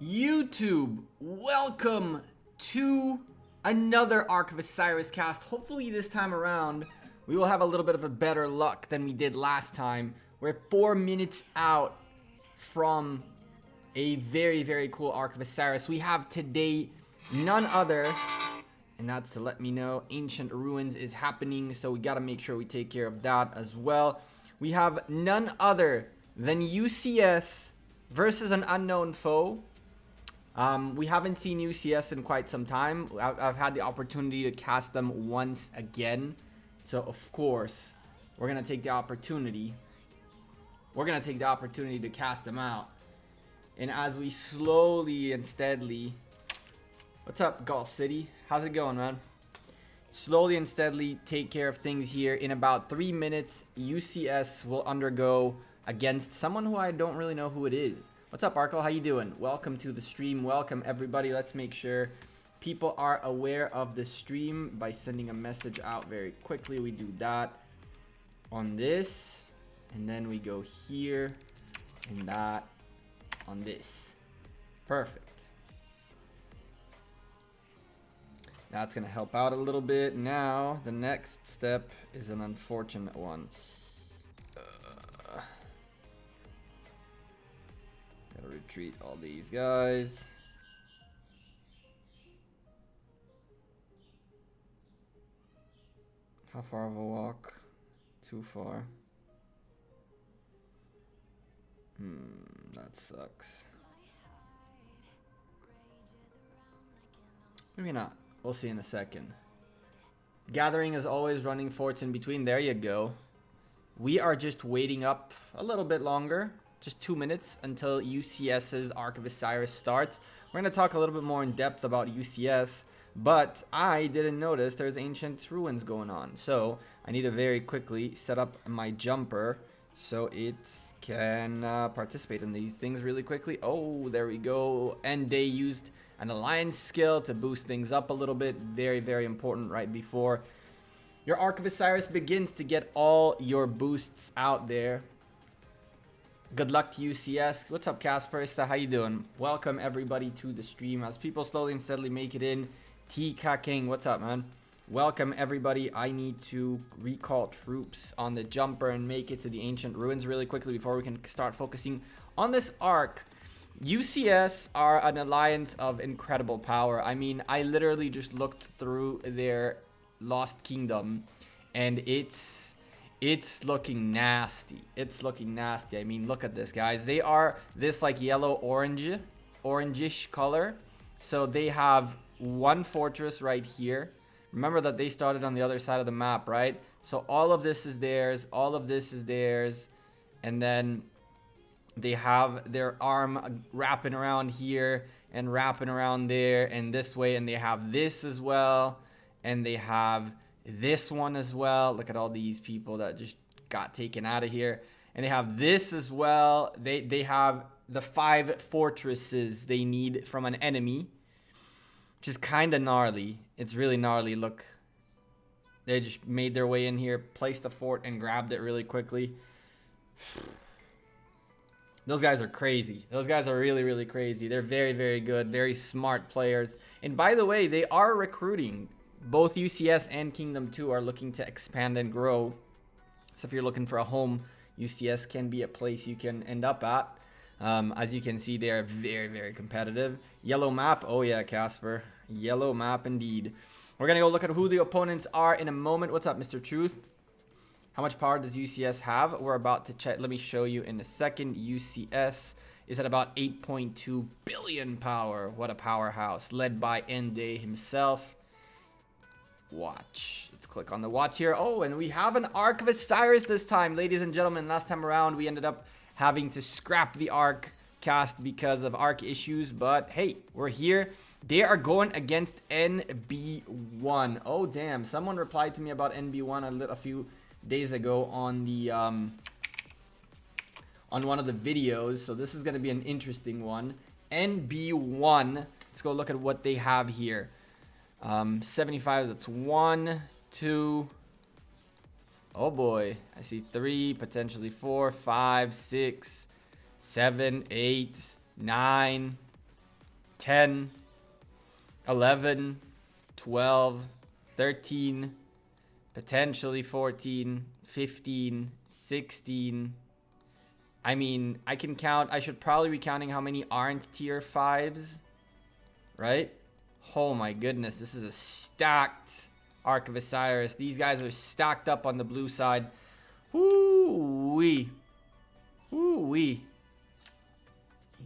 YouTube, welcome to another Ark of Osiris cast. Hopefully this time around we will have a little bit of a better luck than we did last time. We're 4 minutes out from a very cool Ark of Osiris. We have today none other, and that's to let me know Ancient Ruins is happening, so we gotta make sure we take care of that as well. We have none other than UCS versus an unknown foe. We haven't seen UCS in quite some time. I've had the opportunity to cast them once again. So, of course, we're going to take the opportunity. We're going to take the opportunity to cast them out. And as we slowly and steadily... What's up, Golf City? How's it going, man? Slowly and steadily take care of things here. In about 3 minutes, UCS will undergo against someone who I don't really know who it is. What's up, Arko? How you doing? Welcome to the stream. Welcome, everybody. Let's make sure people are aware of the stream by sending a message out very quickly. We do that on this, and then we go here, and that on this. Perfect. That's going to help out a little bit. Now, the next step is an unfortunate one. Retreat all these guys. How far of a walk? Too far. That sucks. Maybe not. We'll see in a second. Gathering is always running forts in between. There you go. We are just waiting up a little bit longer. Just 2 minutes until UCS's Ark of Osiris starts. We're going to talk a little bit more in depth about UCS, but I didn't notice there's Ancient Ruins going on. So I need to very quickly set up my jumper so it can participate in these things really quickly. Oh, there we go. And they used an alliance skill to boost things up a little bit. Very important right before your Ark of Osiris begins to get all your boosts out there. Good luck to UCS. What's up, Casperista? How you doing? Welcome everybody to the stream as people slowly and steadily make it in. TK King, what's up, man? Welcome everybody. I need to recall troops on the jumper and make it to the Ancient Ruins really quickly before we can start focusing on this Ark. UCS are an alliance of incredible power. I mean, I literally just looked through their Lost Kingdom and it's looking nasty. It's looking nasty. I mean, look at this, guys. They are this like yellow orangish color. So they have one fortress right here. Remember that they started on the other side of the map, right? So all of this is theirs. All of this is theirs. And then they have their arm wrapping around here and wrapping around there and this way. And they have this as well. And they have this one as well. Look at all these people that just got taken out of here. And they have this as well. They have the 5 fortresses they need from an enemy, which is kind of gnarly. It's really gnarly. Look, they just made their way in here, placed a fort and grabbed it really quickly. Those guys are crazy. Those guys are really crazy. They're very good, very smart players. And by the way, they are recruiting. Both UCS and Kingdom 2 are looking to expand and grow. So if you're looking for a home, UCS can be a place you can end up at. As you can see, they are very competitive. Yellow map. Oh yeah, Casper. Yellow map indeed. We're going to go look at who the opponents are in a moment. What's up, Mr. Truth? How much power does UCS have? We're about to check. Let me show you in a second. UCS is at about 8.2 billion power. What a powerhouse. Led by Ende himself. Watch. Let's click on the watch here. Oh, and we have an Ark of Osiris this time, ladies and gentlemen. Last time around, we ended up having to scrap the Ark cast because of Ark issues, but hey, we're here. They are going against NB1. Oh, damn. Someone replied to me about NB1 a few days ago on the on one of the videos, so this is going to be an interesting one. NB1. Let's go look at what they have here. 75, that's 1, 2, oh boy, I see 3, potentially 4, 5, 6, 7, 8, 9, 10, 11, 12, 13, potentially 14, 15, 16. I mean, I can count. I should probably be counting how many aren't tier 5s, right? Oh my goodness, this is a stacked Ark of Osiris. These guys are stacked up on the blue side. Woo-wee. Woo-wee.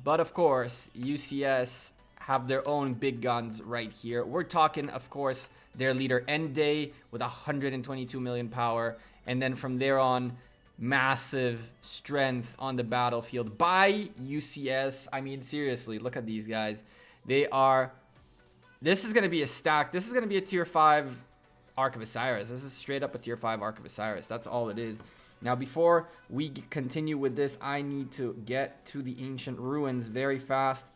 But of course, UCS have their own big guns right here. We're talking, of course, their leader Day with 122 million power. And then from there on, massive strength on the battlefield by UCS. I mean, seriously, look at these guys. They are... This is going to be a stack. This is going to be a tier 5 Ark of Osiris. This is straight up a tier 5 Ark of Osiris. That's all it is. Now, before we continue with this, I need to get to the ancient ruins very fast.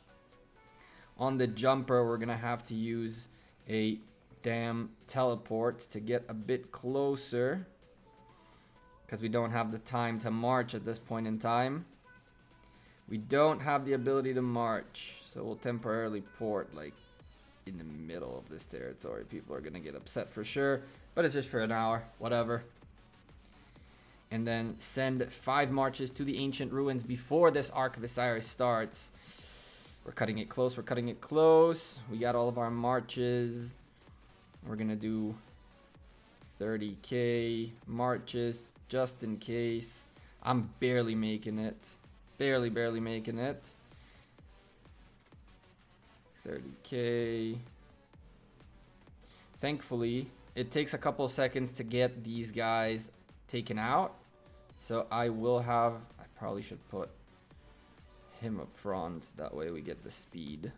On the jumper, we're going to have to use a damn teleport to get a bit closer, because we don't have the time to march at this point in time. We don't have the ability to march, so we'll temporarily port like in the middle of this territory. People are gonna get upset for sure, but it's just for an hour, whatever. And then send 5 marches to the ancient ruins before this Ark of Osiris starts. We're cutting it close. We're cutting it close. We got all of our marches. We're gonna do 30k marches just in case. I'm barely making it. Barely making it. 30k. Thankfully, it takes a couple seconds to get these guys taken out. So I will have... I probably should put him up front. That way we get the speed.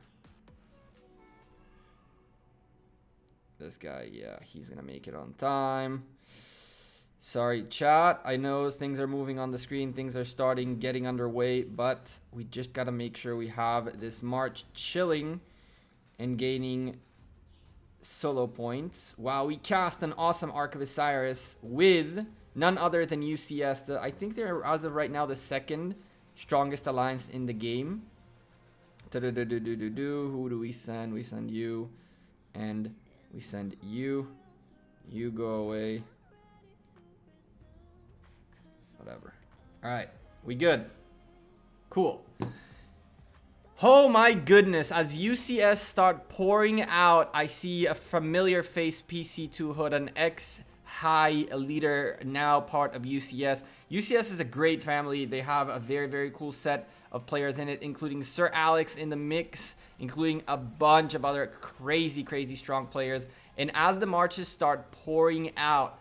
This guy, yeah, he's gonna make it on time. Sorry, chat. I know things are moving on the screen. Things are getting underway, but we just gotta make sure we have this march chilling and gaining solo points. Wow, we cast an awesome Ark of Osiris with none other than UCS. I think they're, as of right now, the second strongest alliance in the game. Who do we send? We send you, and we send you. You go away. Whatever. All right, we good. Cool. Oh my goodness, as UCS start pouring out, I see a familiar face, PC2 Hood, an ex-high leader, now part of UCS. UCS is a great family. They have a very cool set of players in it, including Sir Alex in the mix, including a bunch of other crazy strong players. And as the marches start pouring out,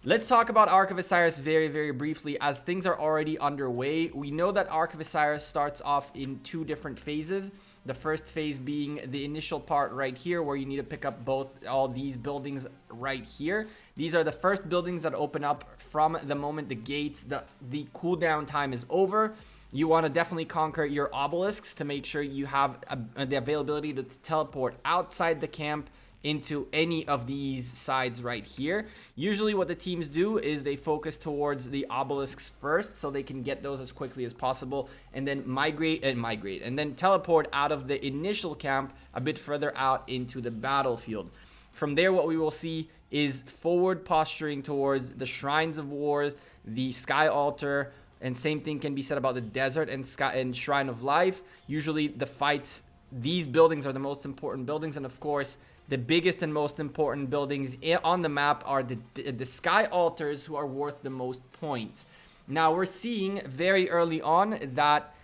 let's talk about Ark of Osiris very briefly, as things are already underway. We know that Ark of Osiris starts off in 2 different phases. The first phase being the initial part right here, where you need to pick up all these buildings right here. These are the first buildings that open up from the moment the gates, the cooldown time is over. You want to definitely conquer your obelisks to make sure you have the availability to teleport outside the camp into any of these sides right here. Usually what the teams do is they focus towards the obelisks first, so they can get those as quickly as possible, and then migrate and then teleport out of the initial camp a bit further out into the battlefield. From there, what we will see is forward posturing towards the Shrines of Wars, the Sky Altar, and same thing can be said about the Desert and Shrine of Life. Usually the fights, these buildings are the most important buildings, and of course the biggest and most important buildings on the map are the Sky Altars, who are worth the most points. Now we're seeing very early on that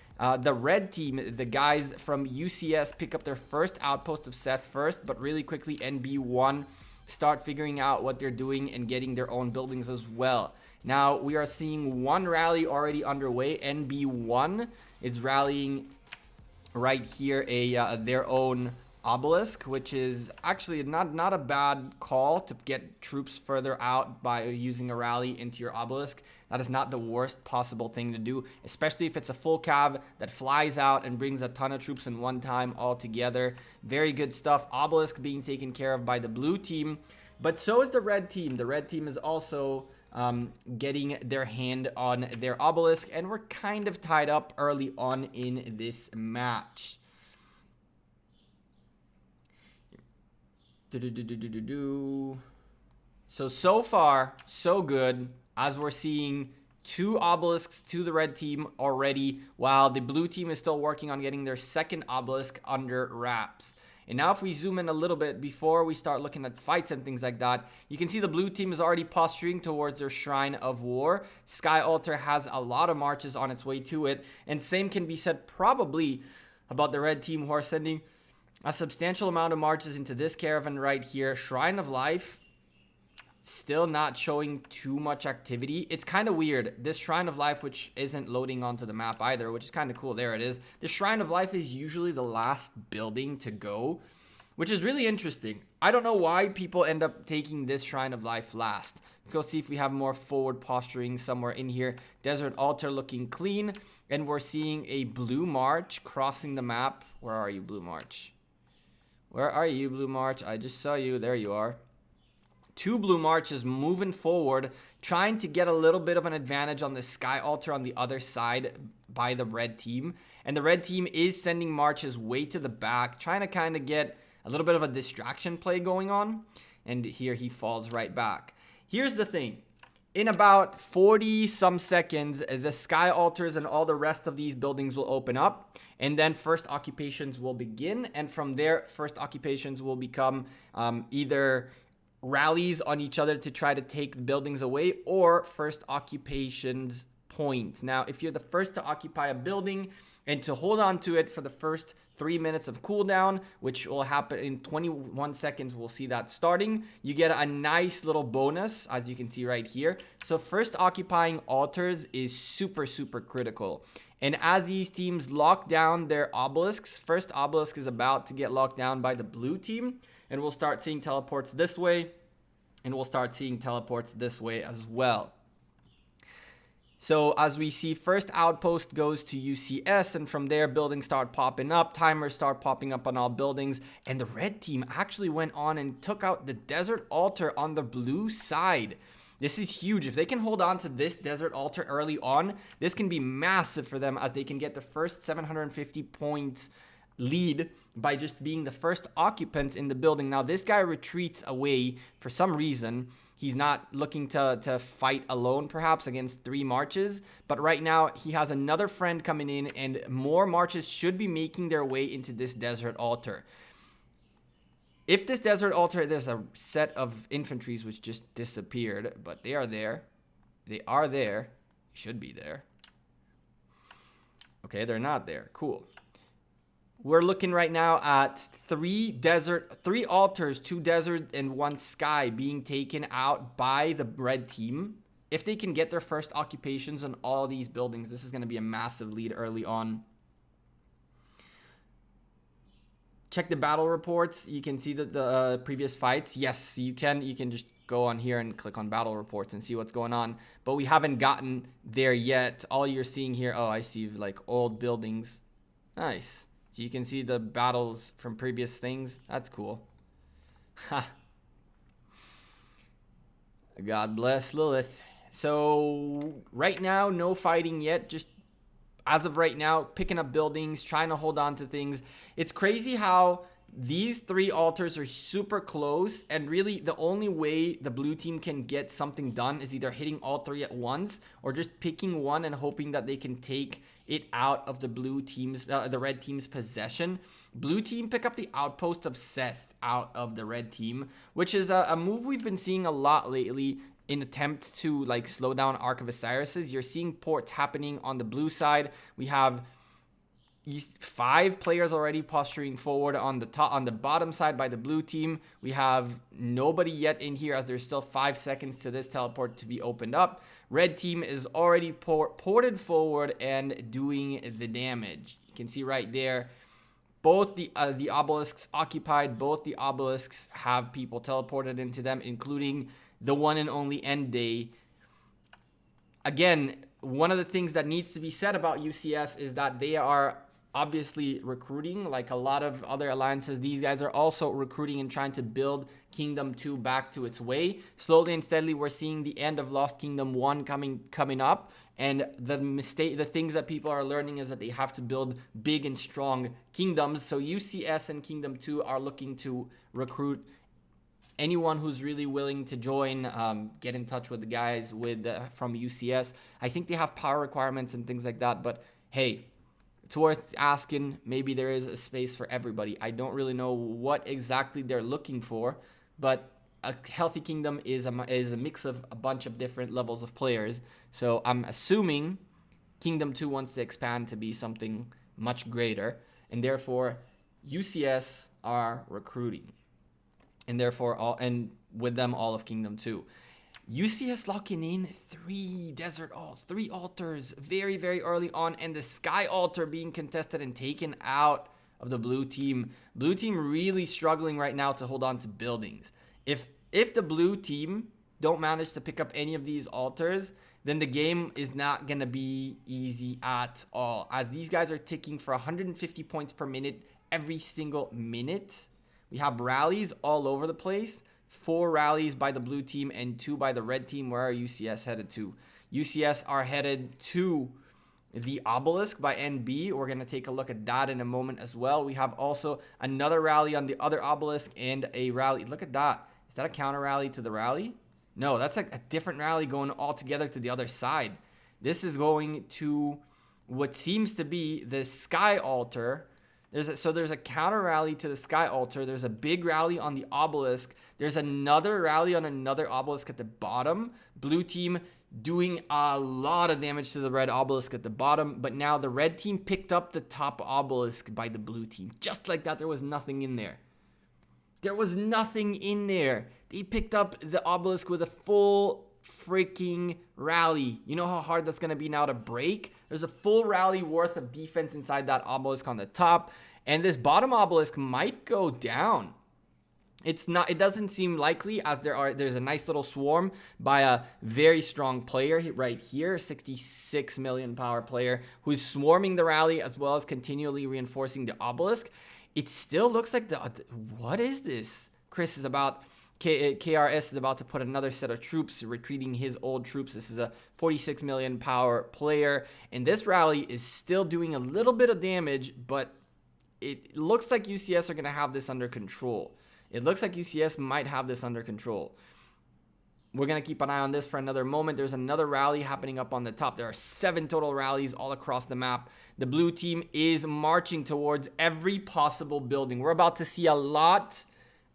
the red team, the guys from UCS, pick up their first outpost of Seth first, but really quickly NB1 start figuring out what they're doing and getting their own buildings as well. Now we are seeing one rally already underway. NB1 is rallying right here their own obelisk, which is actually not a bad call to get troops further out by using a rally into your obelisk. That is not the worst possible thing to do, especially if it's a full cav that flies out and brings a ton of troops in one time all together. Very good stuff. Obelisk being taken care of by the blue team, but so is the red team. The red team is also getting their hand on their obelisk, and we're kind of tied up early on in this match. So far, so good, as we're seeing 2 obelisks to the red team already, while the blue team is still working on getting their second obelisk under wraps. And now if we zoom in a little bit before we start looking at fights and things like that, you can see the blue team is already posturing towards their Shrine of War. Sky Altar has a lot of marches on its way to it. And same can be said probably about the red team, who are sending a substantial amount of marches into this caravan right here. Shrine of Life still not showing too much activity. It's kind of weird. This Shrine of Life, which isn't loading onto the map either, which is kind of cool. There it is. The Shrine of Life is usually the last building to go, which is really interesting. I don't know why people end up taking this Shrine of Life last. Let's go see if we have more forward posturing somewhere in here. Desert Altar looking clean, and we're seeing a Blue March crossing the map. Where are you, Blue March? Where are you, Blue March? I just saw you. There you are. 2 blue marches moving forward, trying to get a little bit of an advantage on the Sky Altar on the other side by the red team. And the red team is sending marches way to the back, trying to kind of get a little bit of a distraction play going on. And here he falls right back. Here's the thing. In about 40 some seconds, the Sky Altars and all the rest of these buildings will open up. And then first occupations will begin. And from there, first occupations will become either rallies on each other to try to take the buildings away, or first occupations points. Now, if you're the first to occupy a building and to hold on to it for the first 3 minutes of cooldown, which will happen in 21 seconds, we'll see that starting, you get a nice little bonus, as you can see right here. So first occupying altars is super, super critical. And as these teams lock down their obelisks, first obelisk is about to get locked down by the blue team. And we'll start seeing teleports this way. And we'll start seeing teleports this way as well. So as we see, first outpost goes to UCS. And from there, buildings start popping up. Timers start popping up on all buildings. And the red team actually went on and took out the Desert Altar on the blue side. This is huge. If they can hold on to this Desert Altar early on, this can be massive for them, as they can get the first 750 points lead by just being the first occupants in the building. Now, this guy retreats away for some reason. He's not looking to fight alone, perhaps, against 3 marches. But right now, he has another friend coming in, and more marches should be making their way into this Desert Altar. If this Desert Altar, there's a set of infantries which just disappeared, but they are there. They are there. Should be there. Okay, they're not there. Cool. We're looking right now at 3 altars, 2 desert and 1 sky being taken out by the red team. If they can get their first occupations on all these buildings, this is going to be a massive lead early on. Check the battle reports. You can see the previous fights. Yes, you can just go on here and click on battle reports and see what's going on. But we haven't gotten there yet. All you're seeing here, oh, I see like old buildings. Nice. So you can see the battles from previous things. That's cool. Ha. God bless Lilith. So right now, no fighting yet. Just as of right now, picking up buildings, trying to hold on to things. It's crazy how these 3 altars are super close, and really the only way the blue team can get something done is either hitting all 3 at once, or just picking one and hoping that they can take it out of the red team's possession. Blue team pick up the outpost of Seth out of the red team, which is a move we've been seeing a lot lately in attempt to like slow down Ark of Osiris. You're seeing ports happening on the blue side. We have 5 players already posturing forward on the bottom side by the blue team. We have nobody yet in here, as there's still 5 seconds to this teleport to be opened up. Red team is already ported forward and doing the damage. You can see right there, both the obelisks occupied. Both the obelisks have people teleported into them, including the one and only End Day. Again, one of the things that needs to be said about UCS is that they are obviously recruiting like a lot of other alliances. These guys are also recruiting and trying to build Kingdom 2 back to its way. Slowly and steadily, we're seeing the end of Lost Kingdom 1 coming up. And the things that people are learning is that they have to build big and strong kingdoms. So UCS and Kingdom 2 are looking to recruit anyone who's really willing to join, get in touch with the guys from UCS. I think they have power requirements and things like that, but hey, it's worth asking. Maybe there is a space for everybody. I don't really know what exactly they're looking for, but a healthy kingdom is a mix of a bunch of different levels of players. So I'm assuming Kingdom 2 wants to expand to be something much greater, and therefore UCS are recruiting, and therefore with them all of Kingdom 2. UCS locking in 3 desert alts, 3 altars very, very early on, and the sky altar being contested and taken out of the blue team. Blue team really struggling right now to hold on to buildings. If the blue team don't manage to pick up any of these altars, then the game is not going to be easy at all, as these guys are ticking for 150 points per minute every single minute. We have rallies all over the place. 4 rallies by the blue team and 2 by the red team. Where are UCS headed to? UCS are headed to the obelisk by NB. We're going to take a look at that in a moment as well. We have also another rally on the other obelisk and a rally. Look at that. Is that a counter rally to the rally? No, that's like a different rally going all together to the other side. This is going to what seems to be the sky altar. There's a counter rally to the sky altar. There's a big rally on the obelisk. There's another rally on another obelisk at the bottom. Blue team doing a lot of damage to the red obelisk at the bottom. But now the red team picked up the top obelisk by the blue team. Just like that, there was nothing in there. There was nothing in there. They picked up the obelisk with a full freaking rally. You know how hard that's going to be now to break? There's a full rally worth of defense inside that obelisk on the top, and this bottom obelisk might go down. It doesn't seem likely, as there's a nice little swarm by a very strong player right here, 66 million power player, who's swarming the rally as well as continually reinforcing the obelisk. It still looks like what is this? KRS is about to put another set of troops, retreating his old troops. This is a 46 million power player, and this rally is still doing a little bit of damage, but it looks like UCS are going to have this under control. It looks like UCS might have this under control. We're going to keep an eye on this for another moment. There's another rally happening up on the top. There are 7 total rallies all across the map. The blue team is marching towards every possible building. We're about to see a lot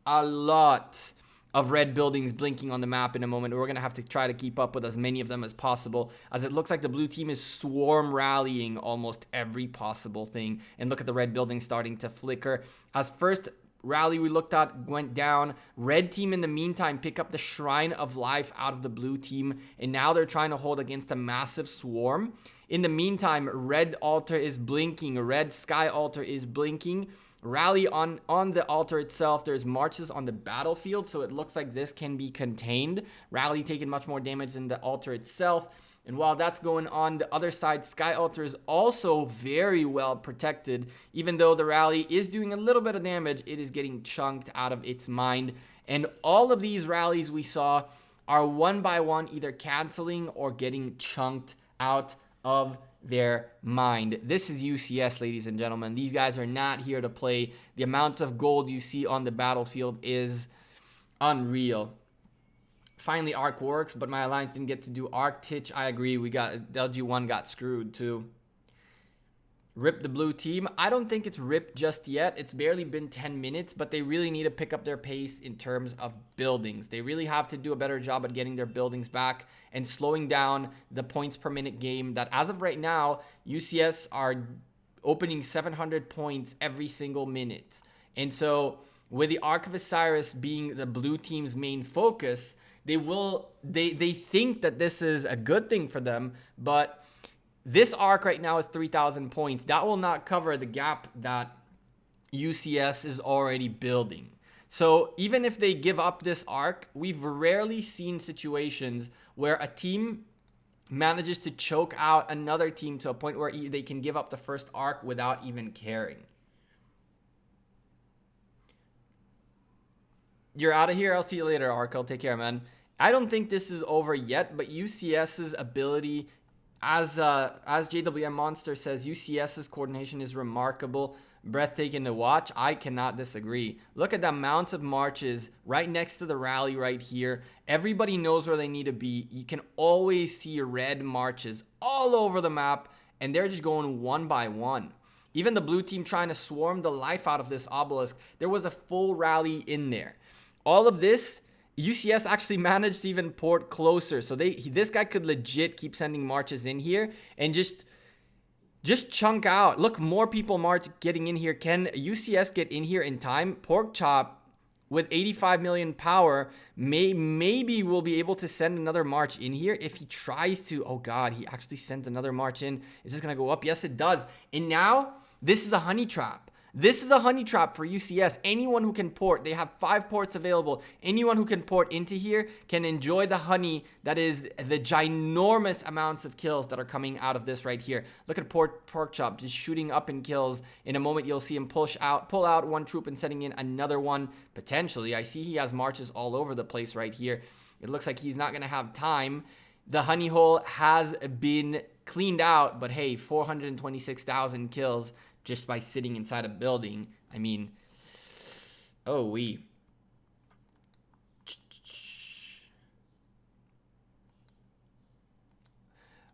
of red buildings blinking on the map in a moment. We're going to have to try to keep up with as many of them as possible, as it looks like the blue team is swarm rallying almost every possible thing. And look at the red buildings starting to flicker. As first rally we looked at went down, red team in the meantime pick up the Shrine of Life out of the blue team, and now they're trying to hold against a massive swarm. In the meantime, red altar is blinking, red sky altar is blinking. Rally on the altar itself. There's marches on the battlefield, so it looks like this can be contained. Rally taking much more damage than the altar itself. And while that's going on, the other side, sky altar is also very well protected. Even though the rally is doing a little bit of damage, it is getting chunked out of its mind. And all of these rallies we saw are one by one either canceling or getting chunked out of their mind. This is UCS, ladies and gentlemen. These guys are not here to play. The amounts of gold you see on the battlefield is unreal. Finally, Ark works, but my alliance didn't get to do Ark. Titch, I agree. LG1 got screwed too. Rip the blue team. I don't think it's ripped just yet. It's barely been 10 minutes, but they really need to pick up their pace in terms of buildings. They really have to do a better job at getting their buildings back and slowing down the points per minute game that, as of right now, UCS are opening 700 points every single minute. And so with the Ark of Osiris being the blue team's main focus, they think that this is a good thing for them, but this arc right now is 3,000 points. That will not cover the gap that UCS is already building. So even if they give up this arc, we've rarely seen situations where a team manages to choke out another team to a point where they can give up the first arc without even caring. You're out of here. I'll see you later, Arco. Take care, man. I don't think this is over yet, but UCS's ability, as JWM Monster says, UCS's coordination is remarkable. breathtaking to watch. I cannot disagree. Look at the amounts of marches right next to the rally right here. Everybody knows where they need to be. You can always see red marches all over the map, and they're just going one by one. Even the blue team trying to swarm the life out of this obelisk. There was a full rally in there. All of this, UCS actually managed to even port closer. So this guy could legit keep sending marches in here and just chunk out. Look, more people getting in here. Can UCS get in here in time? Pork Chop with 85 million power maybe will be able to send another march in here if he tries to. Oh God, he actually sends another march in. Is this gonna go up? Yes, it does. And now this is a honey trap. This is a honey trap for UCS. Anyone who can port, they have 5 ports available. Anyone who can port into here can enjoy the honey that is the ginormous amounts of kills that are coming out of this right here. Look at Pork Chop just shooting up in kills. In a moment, you'll see him pull out one troop and setting in another one, potentially. I see he has marches all over the place right here. It looks like he's not going to have time. The honey hole has been cleaned out, but hey, 426,000 kills just by sitting inside a building. I mean, oh,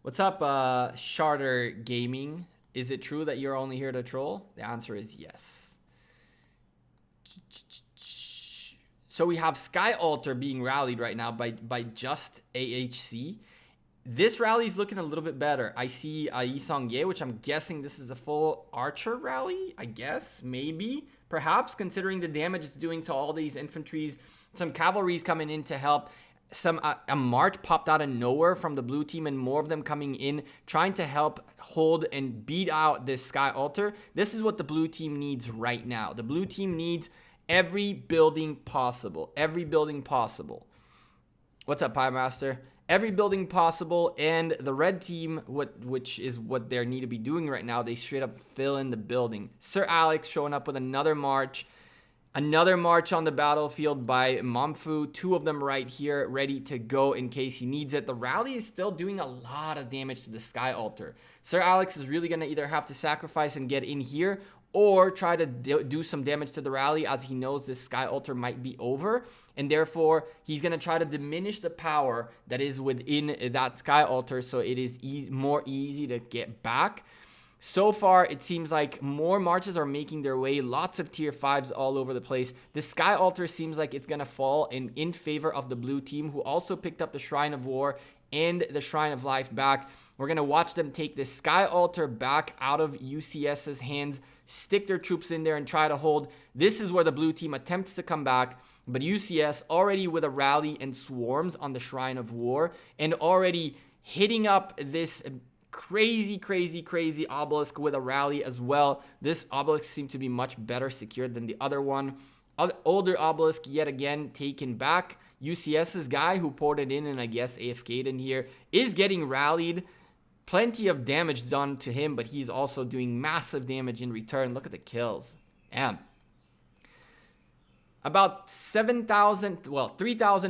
What's up, Charter Gaming? Is it true that you're only here to troll? The answer is yes. So we have Sky Altar being rallied right now by just AHC. This rally is looking a little bit better. I see Yisong Ye, which I'm guessing this is a full archer rally, I guess, maybe, perhaps, considering the damage it's doing to all these infantries. Some cavalry's coming in to help. A march popped out of nowhere from the blue team and more of them coming in, trying to help hold and beat out this Sky Altar. This is what the blue team needs right now. The blue team needs every building possible. Every building possible. What's up, Pie Master? Every building possible, and the red team, which is what they need to be doing right now, they straight up fill in the building. Sir Alex showing up with another march on the battlefield by Momfu. 2 of them right here, ready to go in case he needs it. The rally is still doing a lot of damage to the Sky Altar. Sir Alex is really going to either have to sacrifice and get in here, or try to do some damage to the rally, as he knows this Sky Altar might be over, and therefore he's going to try to diminish the power that is within that Sky Altar so it is more easy to get back. So far, it seems like more marches are making their way, lots of tier 5s all over the place. The Sky Altar seems like it's going to fall in favor of the blue team, who also picked up the Shrine of War and the Shrine of Life back. We're going to watch them take this Sky Altar back out of UCS's hands, stick their troops in there and try to hold. This is where the blue team attempts to come back, but UCS already with a rally and swarms on the Shrine of War and already hitting up this crazy obelisk with a rally as well. This obelisk seemed to be much better secured than the other one. Older obelisk yet again taken back. UCS's guy who ported in and I guess AFK'd in here is getting rallied. Plenty of damage done to him, but he's also doing massive damage in return. Look at the kills. Damn. About 3,000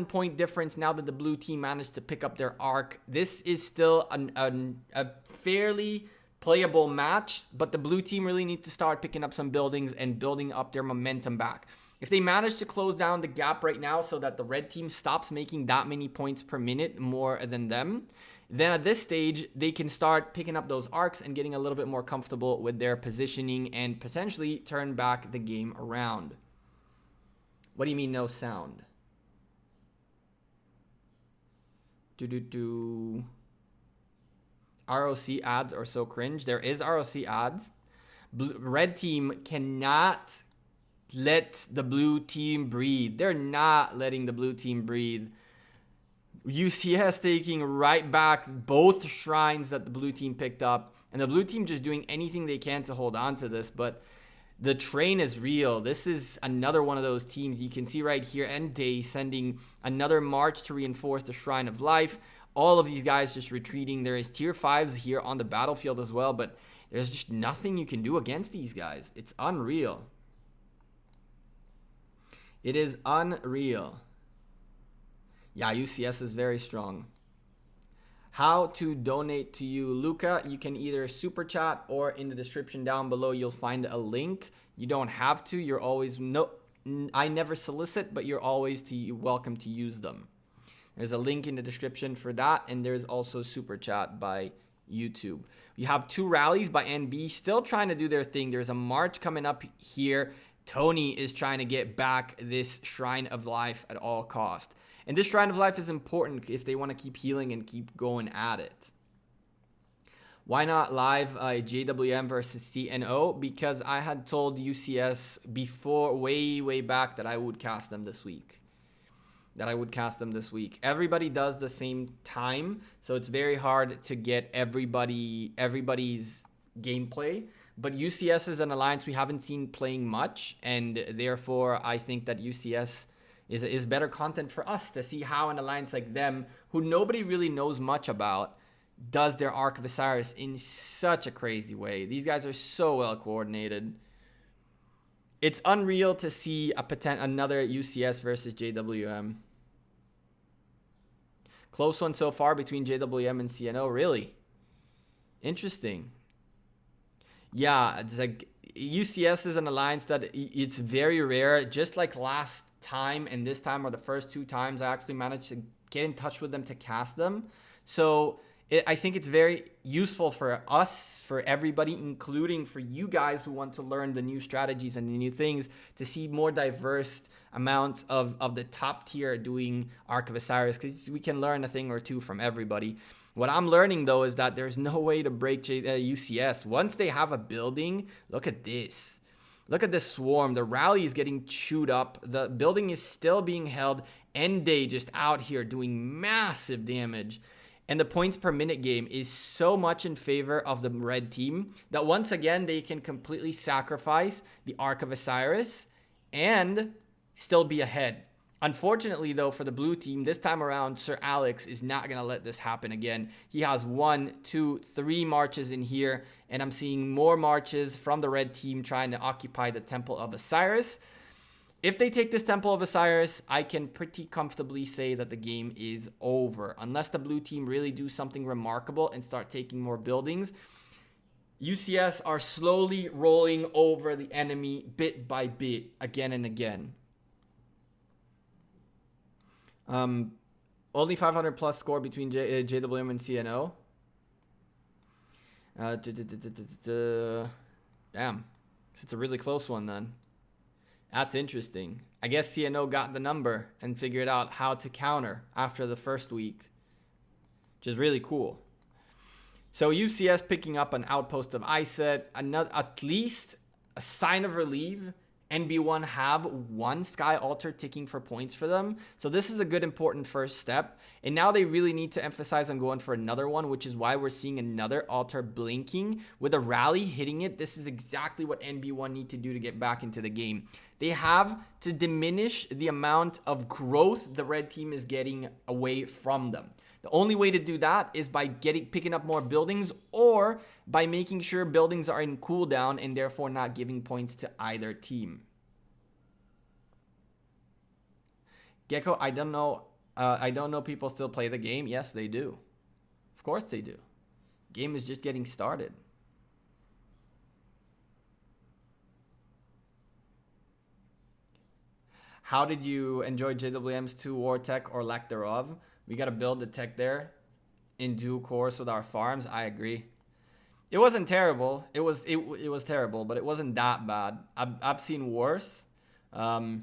point difference now that the blue team managed to pick up their Ark. This is still a fairly playable match, but the blue team really needs to start picking up some buildings and building up their momentum back. If they manage to close down the gap right now so that the red team stops making that many points per minute more than them, then at this stage, they can start picking up those arcs and getting a little bit more comfortable with their positioning and potentially turn back the game around. What do you mean no sound? ROC ads are so cringe. There is ROC ads. Red team cannot let the blue team breathe. They're not letting the blue team breathe. UCS taking right back both shrines that the blue team picked up, and the blue team just doing anything they can to hold on to this, but the train is real. This is another one of those teams. You can see right here, Day sending another march to reinforce the Shrine of Life. All of these guys just retreating. There is tier 5s here on the battlefield as well, but there's just nothing you can do against these guys. It's unreal. It is unreal. Yeah, UCS is very strong. How to donate to you, Luca. You can either super chat or in the description down below you'll find a link. You don't have to. You're always I never solicit, but you're always welcome to use them. There's a link in the description for that, and there's also super chat by YouTube. You have 2 rallies by NB still trying to do their thing. There's a march coming up here. Tony is trying to get back this Shrine of Life at all cost. And this Shrine of Life is important if they want to keep healing and keep going at it. Why not live JWM versus TNO? Because I had told UCS before, way back, that I would cast them this week. Everybody does the same time, so it's very hard to get everybody's gameplay. But UCS is an alliance we haven't seen playing much, and therefore I think that UCS is better content for us to see how an alliance like them, who nobody really knows much about, does their Ark of Osiris in such a crazy way. These guys are so well coordinated. It's unreal to see another UCS versus JWM. Close one so far between JWM and CNO, really? Interesting. Yeah, it's like UCS is an alliance that it's very rare. Just like last time and this time are the first 2 times I actually managed to get in touch with them to cast them. So I think it's very useful for us, for everybody, including for you guys who want to learn the new strategies and the new things, to see more diverse amounts of the top tier doing Ark of Osiris, because we can learn a thing or two from everybody. What I'm learning, though, is that there's no way to break UCS. Once they have a building, look at this. Look at this swarm. The rally is getting chewed up. The building is still being held. Ende just out here doing massive damage. And the points per minute game is so much in favor of the red team that once again, they can completely sacrifice the Ark of Osiris and still be ahead. Unfortunately, though, for the blue team, this time around, Sir Alex is not going to let this happen again. He has 1, 2, 3 marches in here, and I'm seeing more marches from the red team trying to occupy the Temple of Osiris. If they take this Temple of Osiris, I can pretty comfortably say that the game is over. Unless the blue team really do something remarkable and start taking more buildings. UCS are slowly rolling over the enemy bit by bit, again and again. Only 500 plus score between JWM and CNO. Damn. It's a really close one then. That's interesting. I guess CNO got the number and figured out how to counter after the first week, which is really cool. So UCS picking up an outpost of ISET, at least a sign of relief. NB1 have 1 Sky Altar ticking for points for them. So this is a good important first step. And now they really need to emphasize on going for another one, which is why we're seeing another altar blinking. With a rally hitting it, this is exactly what NB1 need to do to get back into the game. They have to diminish the amount of growth the red team is getting away from them. The only way to do that is by picking up more buildings, or by making sure buildings are in cooldown and therefore not giving points to either team. Gecko, I don't know people still play the game. Yes, they do. Of course they do. Game is just getting started. How did you enjoy JWM's 2 war tech or lack thereof? We got to build the tech there in due course with our farms. I agree. It wasn't terrible. It was terrible, but it wasn't that bad. I've seen worse. Got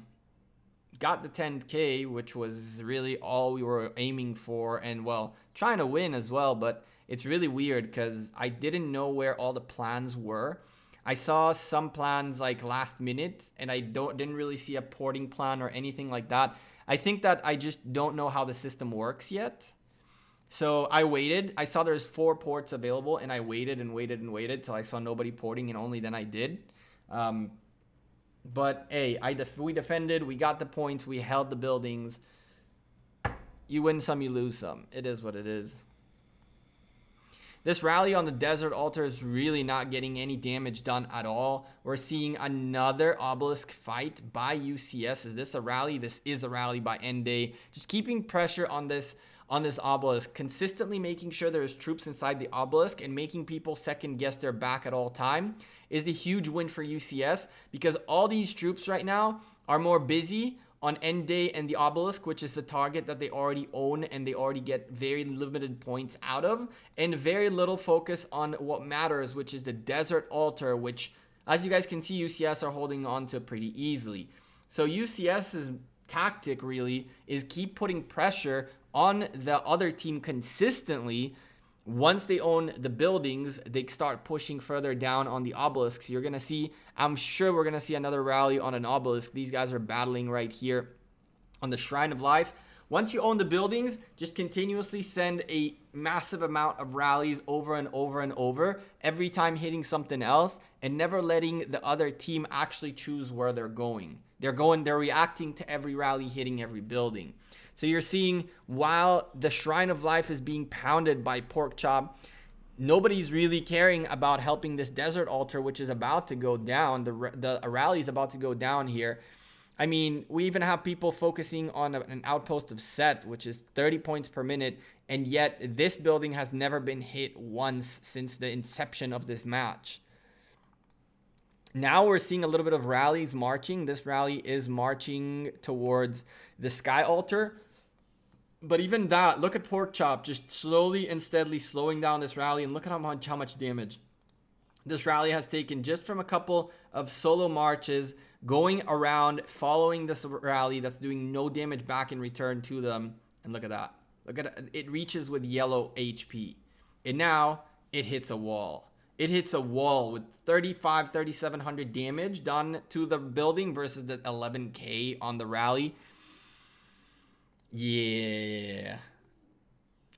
the 10K, which was really all we were aiming for, and well, trying to win as well. But it's really weird because I didn't know where all the plans were. I saw some plans like last minute, and I didn't really see a porting plan or anything like that. I think that I just don't know how the system works yet. So I waited. I saw there's 4 ports available, and I waited and waited and waited till I saw nobody porting, and only then I did. But hey, we defended. We got the points. We held the buildings. You win some, you lose some. It is what it is. This rally on the desert altar is really not getting any damage done at all. We're seeing another obelisk fight by UCS. Is this a rally? This is a rally by Ende. Just keeping pressure on this on this obelisk, consistently making sure there's troops inside the obelisk and making people second guess their back at all time is the huge win for UCS, because all these troops right now are more busy on end day and the obelisk, which is the target that they already own and they already get very limited points out of, and very little focus on what matters, which is the desert altar, which, as you guys can see, UCS are holding on to pretty easily. So UCS's tactic really is keep putting pressure on the other team consistently. Once they own the buildings, they start pushing further down on the obelisks. You're going to see, I'm sure we're going to see another rally on an obelisk. These guys are battling right here on the Shrine of Life. Once you own the buildings, just continuously send a massive amount of rallies over and over and over, every time hitting something else, and never letting the other team actually choose where they're going. They're reacting to every rally, hitting every building. So you're seeing, while the Shrine of Life is being pounded by Porkchop, nobody's really caring about helping this desert altar, which is about to go down. The rally is about to go down here. I mean, we even have people focusing on an outpost of Set, which is 30 points per minute, and yet this building has never been hit once since the inception of this match. Now we're seeing a little bit of rallies marching. This rally is marching towards the Sky Altar. But even that, look at Porkchop just slowly and steadily slowing down this rally, and look at how much damage this rally has taken just from a couple of solo marches, going around, following this rally that's doing no damage back in return to them. And look at that. Look at it. It reaches with yellow HP. And now it hits a wall. It hits a wall with 3,700 damage done to the building versus the 11k on the rally. Yeah.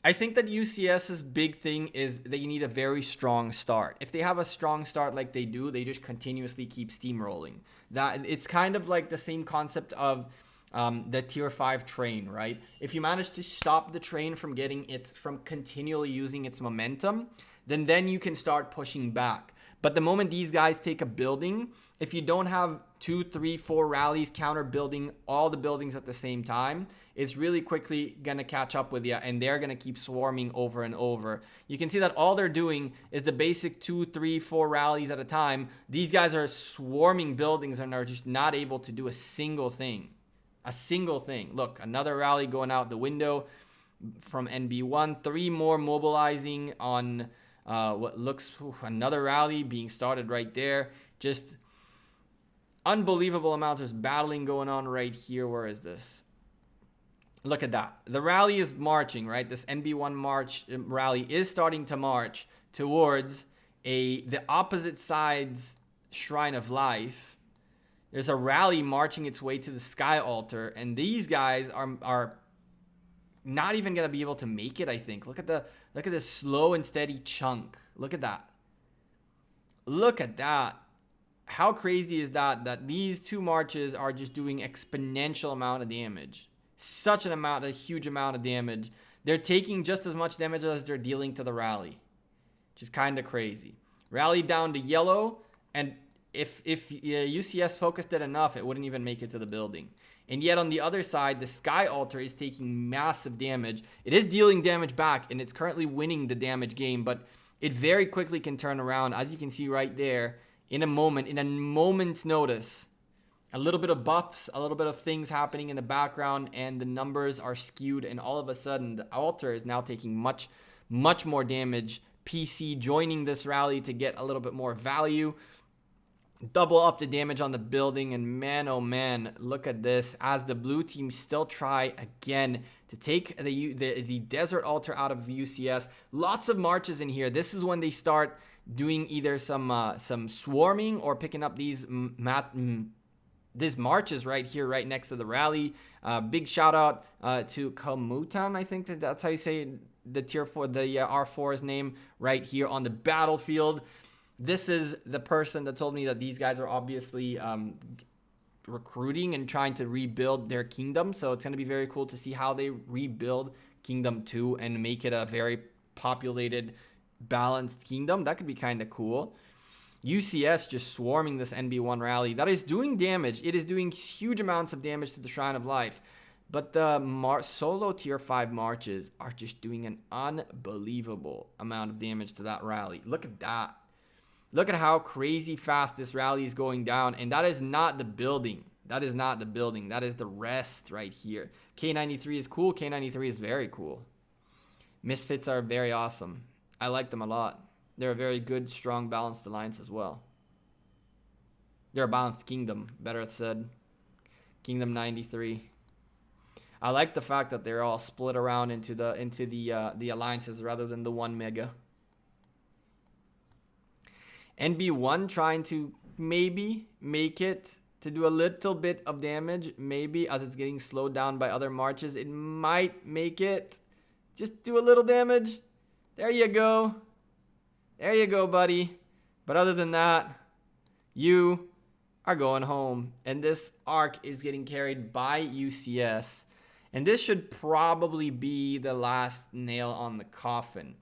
I think that UCS's big thing is that you need a very strong start. If they have a strong start like they do, they just continuously keep steamrolling. That it's kind of like the same concept of the tier 5 train, right? If you manage to stop the train from continually using its momentum, then you can start pushing back. But the moment these guys take a building, if you don't have 2, 3, 4 rallies counter building all the buildings at the same time, it's really quickly going to catch up with you, and they're going to keep swarming over and over. You can see that all they're doing is the basic 2, 3, 4 rallies at a time. These guys are swarming buildings and are just not able to do a single thing. A single thing. Look, another rally going out the window from NB1. 3 more mobilizing on what looks another rally being started right there. Just unbelievable amounts of battling going on right here. Where is this? Look at that. The rally is marching, right? This NB1 rally is starting to march towards the opposite side's Shrine of Life. There's a rally marching its way to the Sky Altar, and these guys are not even gonna be able to make it, I think. Look at this slow and steady chunk. Look at that. Look at that. How crazy is that these two marches are just doing exponential amount of damage. Such a huge amount of damage. They're taking just as much damage as they're dealing to the rally, which is kind of crazy. Rally down to yellow, and if UCS focused it enough, it wouldn't even make it to the building. And yet on the other side, the Sky Altar is taking massive damage. It is dealing damage back, and it's currently winning the damage game, but it very quickly can turn around, as you can see right there, in a moment's notice. A little bit of buffs, a little bit of things happening in the background, and the numbers are skewed, and all of a sudden, the altar is now taking much more damage. PC joining this rally to get a little bit more value. Double up the damage on the building, and man, oh man, look at this, as the blue team still try again to take the desert altar out of UCS. Lots of marches in here. This is when they start doing either some swarming or picking up these marches right here, right next to the rally. Big shout out to Kamutan, I think that's how you say the tier 4, the R4's name, right here on the battlefield. This is the person that told me that these guys are obviously recruiting and trying to rebuild their kingdom. So it's going to be very cool to see how they rebuild Kingdom 2 and make it a very populated, balanced kingdom. That could be kind of cool. UCS just swarming this NB1 rally. That is doing damage. It is doing huge amounts of damage to the Shrine of Life. But the solo tier 5 marches are just doing an unbelievable amount of damage to that rally. Look at that. Look at how crazy fast this rally is going down. And that is not the building. That is not the building. That is the rest right here. K93 is cool. K93 is very cool. Misfits are very awesome. I like them a lot. They're a very good, strong, balanced alliance as well. They're a balanced kingdom, better said. Kingdom 93. I like the fact that they're all split around into the alliances rather than the one mega. NB1 trying to maybe make it to do a little bit of damage. Maybe as it's getting slowed down by other marches. It might make it. Just do a little damage. There you go. There you go, buddy. But other than that, you are going home. And this Ark is getting carried by UCS. And this should probably be the last nail on the coffin.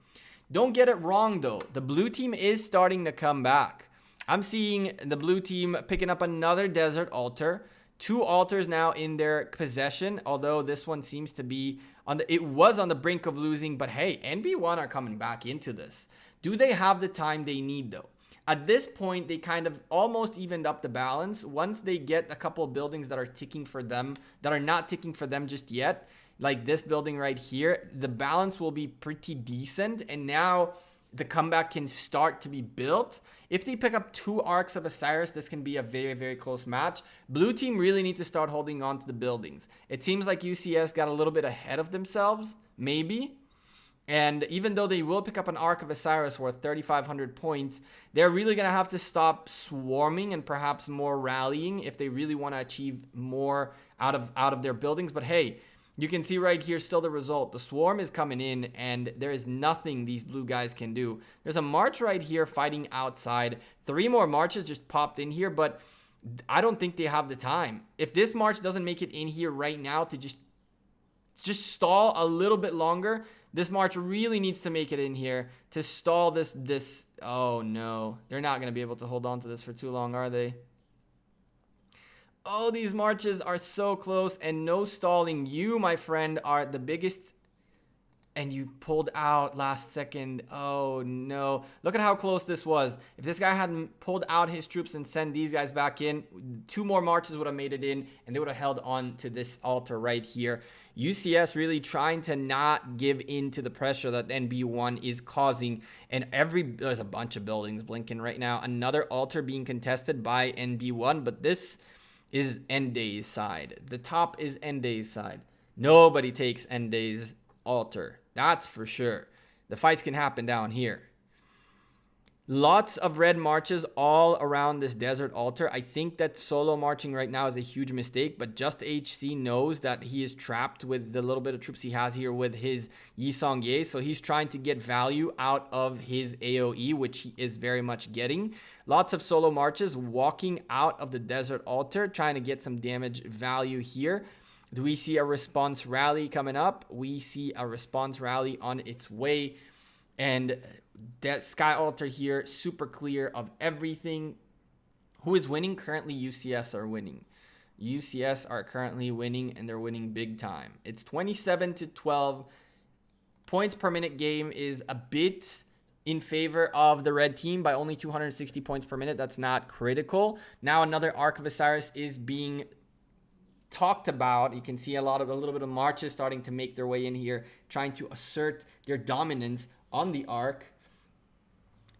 Don't get it wrong, though. The blue team is starting to come back. I'm seeing the blue team picking up another desert altar. 2 altars now in their possession, although this one seems to be it was on the brink of losing. But hey, NB1 are coming back into this. Do they have the time they need, though? At this point, they kind of almost evened up the balance. Once they get a couple of buildings that are ticking for them, that are not ticking for them just yet, like this building right here, the balance will be pretty decent. And now the comeback can start to be built. If they pick up 2 Arks of Osiris, this can be a very, very close match. Blue team really need to start holding on to the buildings. It seems like UCS got a little bit ahead of themselves, maybe. And even though they will pick up an Ark of Osiris worth 3,500 points, they're really going to have to stop swarming and perhaps more rallying if they really want to achieve more out of their buildings. But hey, you can see right here still the result. The swarm is coming in and there is nothing these blue guys can do. There's a march right here fighting outside. 3 more marches just popped in here, but I don't think they have the time. If this march doesn't make it in here right now to just stall a little bit longer, this march really needs to make it in here to stall this. Oh no, they're not going to be able to hold on to this for too long, are they? Oh, these marches are so close and no stalling. You, my friend, are the biggest. And you pulled out last second. Oh no. Look at how close this was. If this guy hadn't pulled out his troops and sent these guys back in, 2 more marches would have made it in and they would have held on to this altar right here. UCS really trying to not give in to the pressure that NB1 is causing. And there's a bunch of buildings blinking right now. Another altar being contested by NB1, but this is Enday's side. The top is Enday's side. Nobody takes Enday's altar. That's for sure. The fights can happen down here. Lots of red marches all around this desert altar. I think that solo marching right now is a huge mistake, but Just HC knows that he is trapped with the little bit of troops he has here with his Yi Song Ye, so he's trying to get value out of his AoE, which he is very much getting. Lots of solo marches walking out of the desert altar, trying to get some damage value here. Do we see a response rally coming up? We see a response rally on its way. And that Sky Altar here, super clear of everything. Who is winning? Currently, UCS are winning. UCS are currently winning, and they're winning big time. It's 27-12. Points per minute game is a bit in favor of the red team by only 260 points per minute. That's not critical. Now another Ark of Osiris is being talked about. You can see a little bit of marches starting to make their way in here, trying to assert their dominance on the Ark.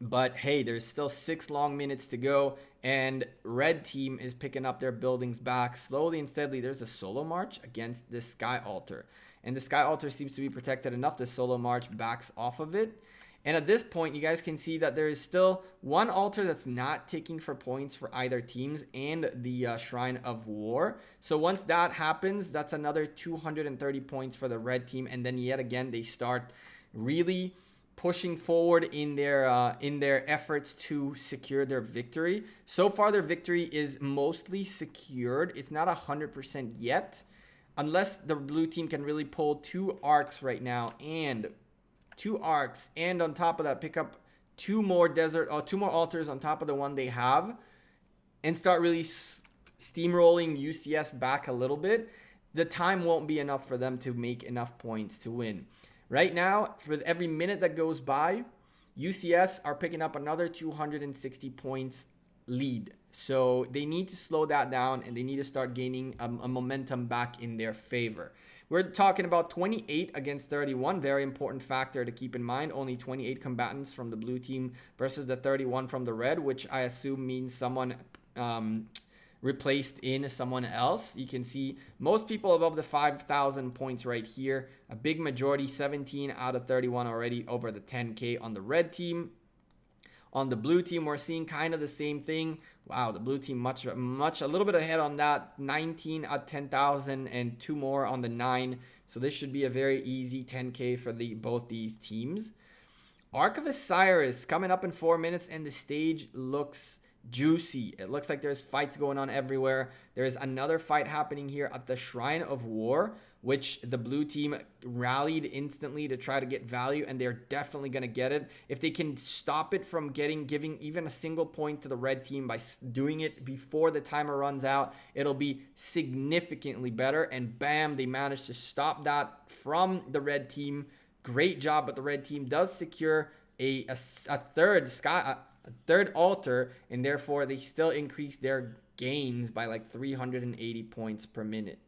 But hey, there's still 6 long minutes to go, and red team is picking up their buildings back slowly and steadily. There's a solo march against this Sky Altar, and the Sky Altar seems to be protected enough. The solo march backs off of it. And at this point, you guys can see that there is still 1 altar that's not ticking for points for either teams, and the Shrine of War. So once that happens, that's another 230 points for the red team. And then yet again, they start really pushing forward in their efforts to secure their victory. So far, their victory is mostly secured. It's not 100% yet, unless the blue team can really pull 2 arcs right now and 2 arcs, and on top of that pick up 2 more altars on top of the one they have, and start really steamrolling UCS back a little bit. the time won't be enough for them to make enough points to win. Right now, for every minute that goes by, UCS are picking up another 260 points lead. So they need to slow that down, and they need to start gaining a momentum back in their favor. We're talking about 28 against 31. Very important factor to keep in mind. Only 28 combatants from the blue team versus the 31 from the red, which I assume means someone replaced in someone else. You can see most people above the 5,000 points right here. A big majority, 17 out of 31 already over the 10K on the red team. On the blue team, we're seeing kind of the same thing. Wow, the blue team much a little bit ahead on that. 19 at 10,000 and 2 more on the 9. So this should be a very easy 10K for both these teams. Ark of Osiris coming up in 4 minutes, and the stage looks juicy. It looks like there's fights going on everywhere. There's another fight happening here at the Shrine of War, which the blue team rallied instantly to try to get value, and they're definitely going to get it. If they can stop it from giving even a single point to the red team by doing it before the timer runs out, it'll be significantly better. And bam, they managed to stop that from the red team. Great job, but the red team does secure a third altar, and therefore they still increase their gains by like 380 points per minute.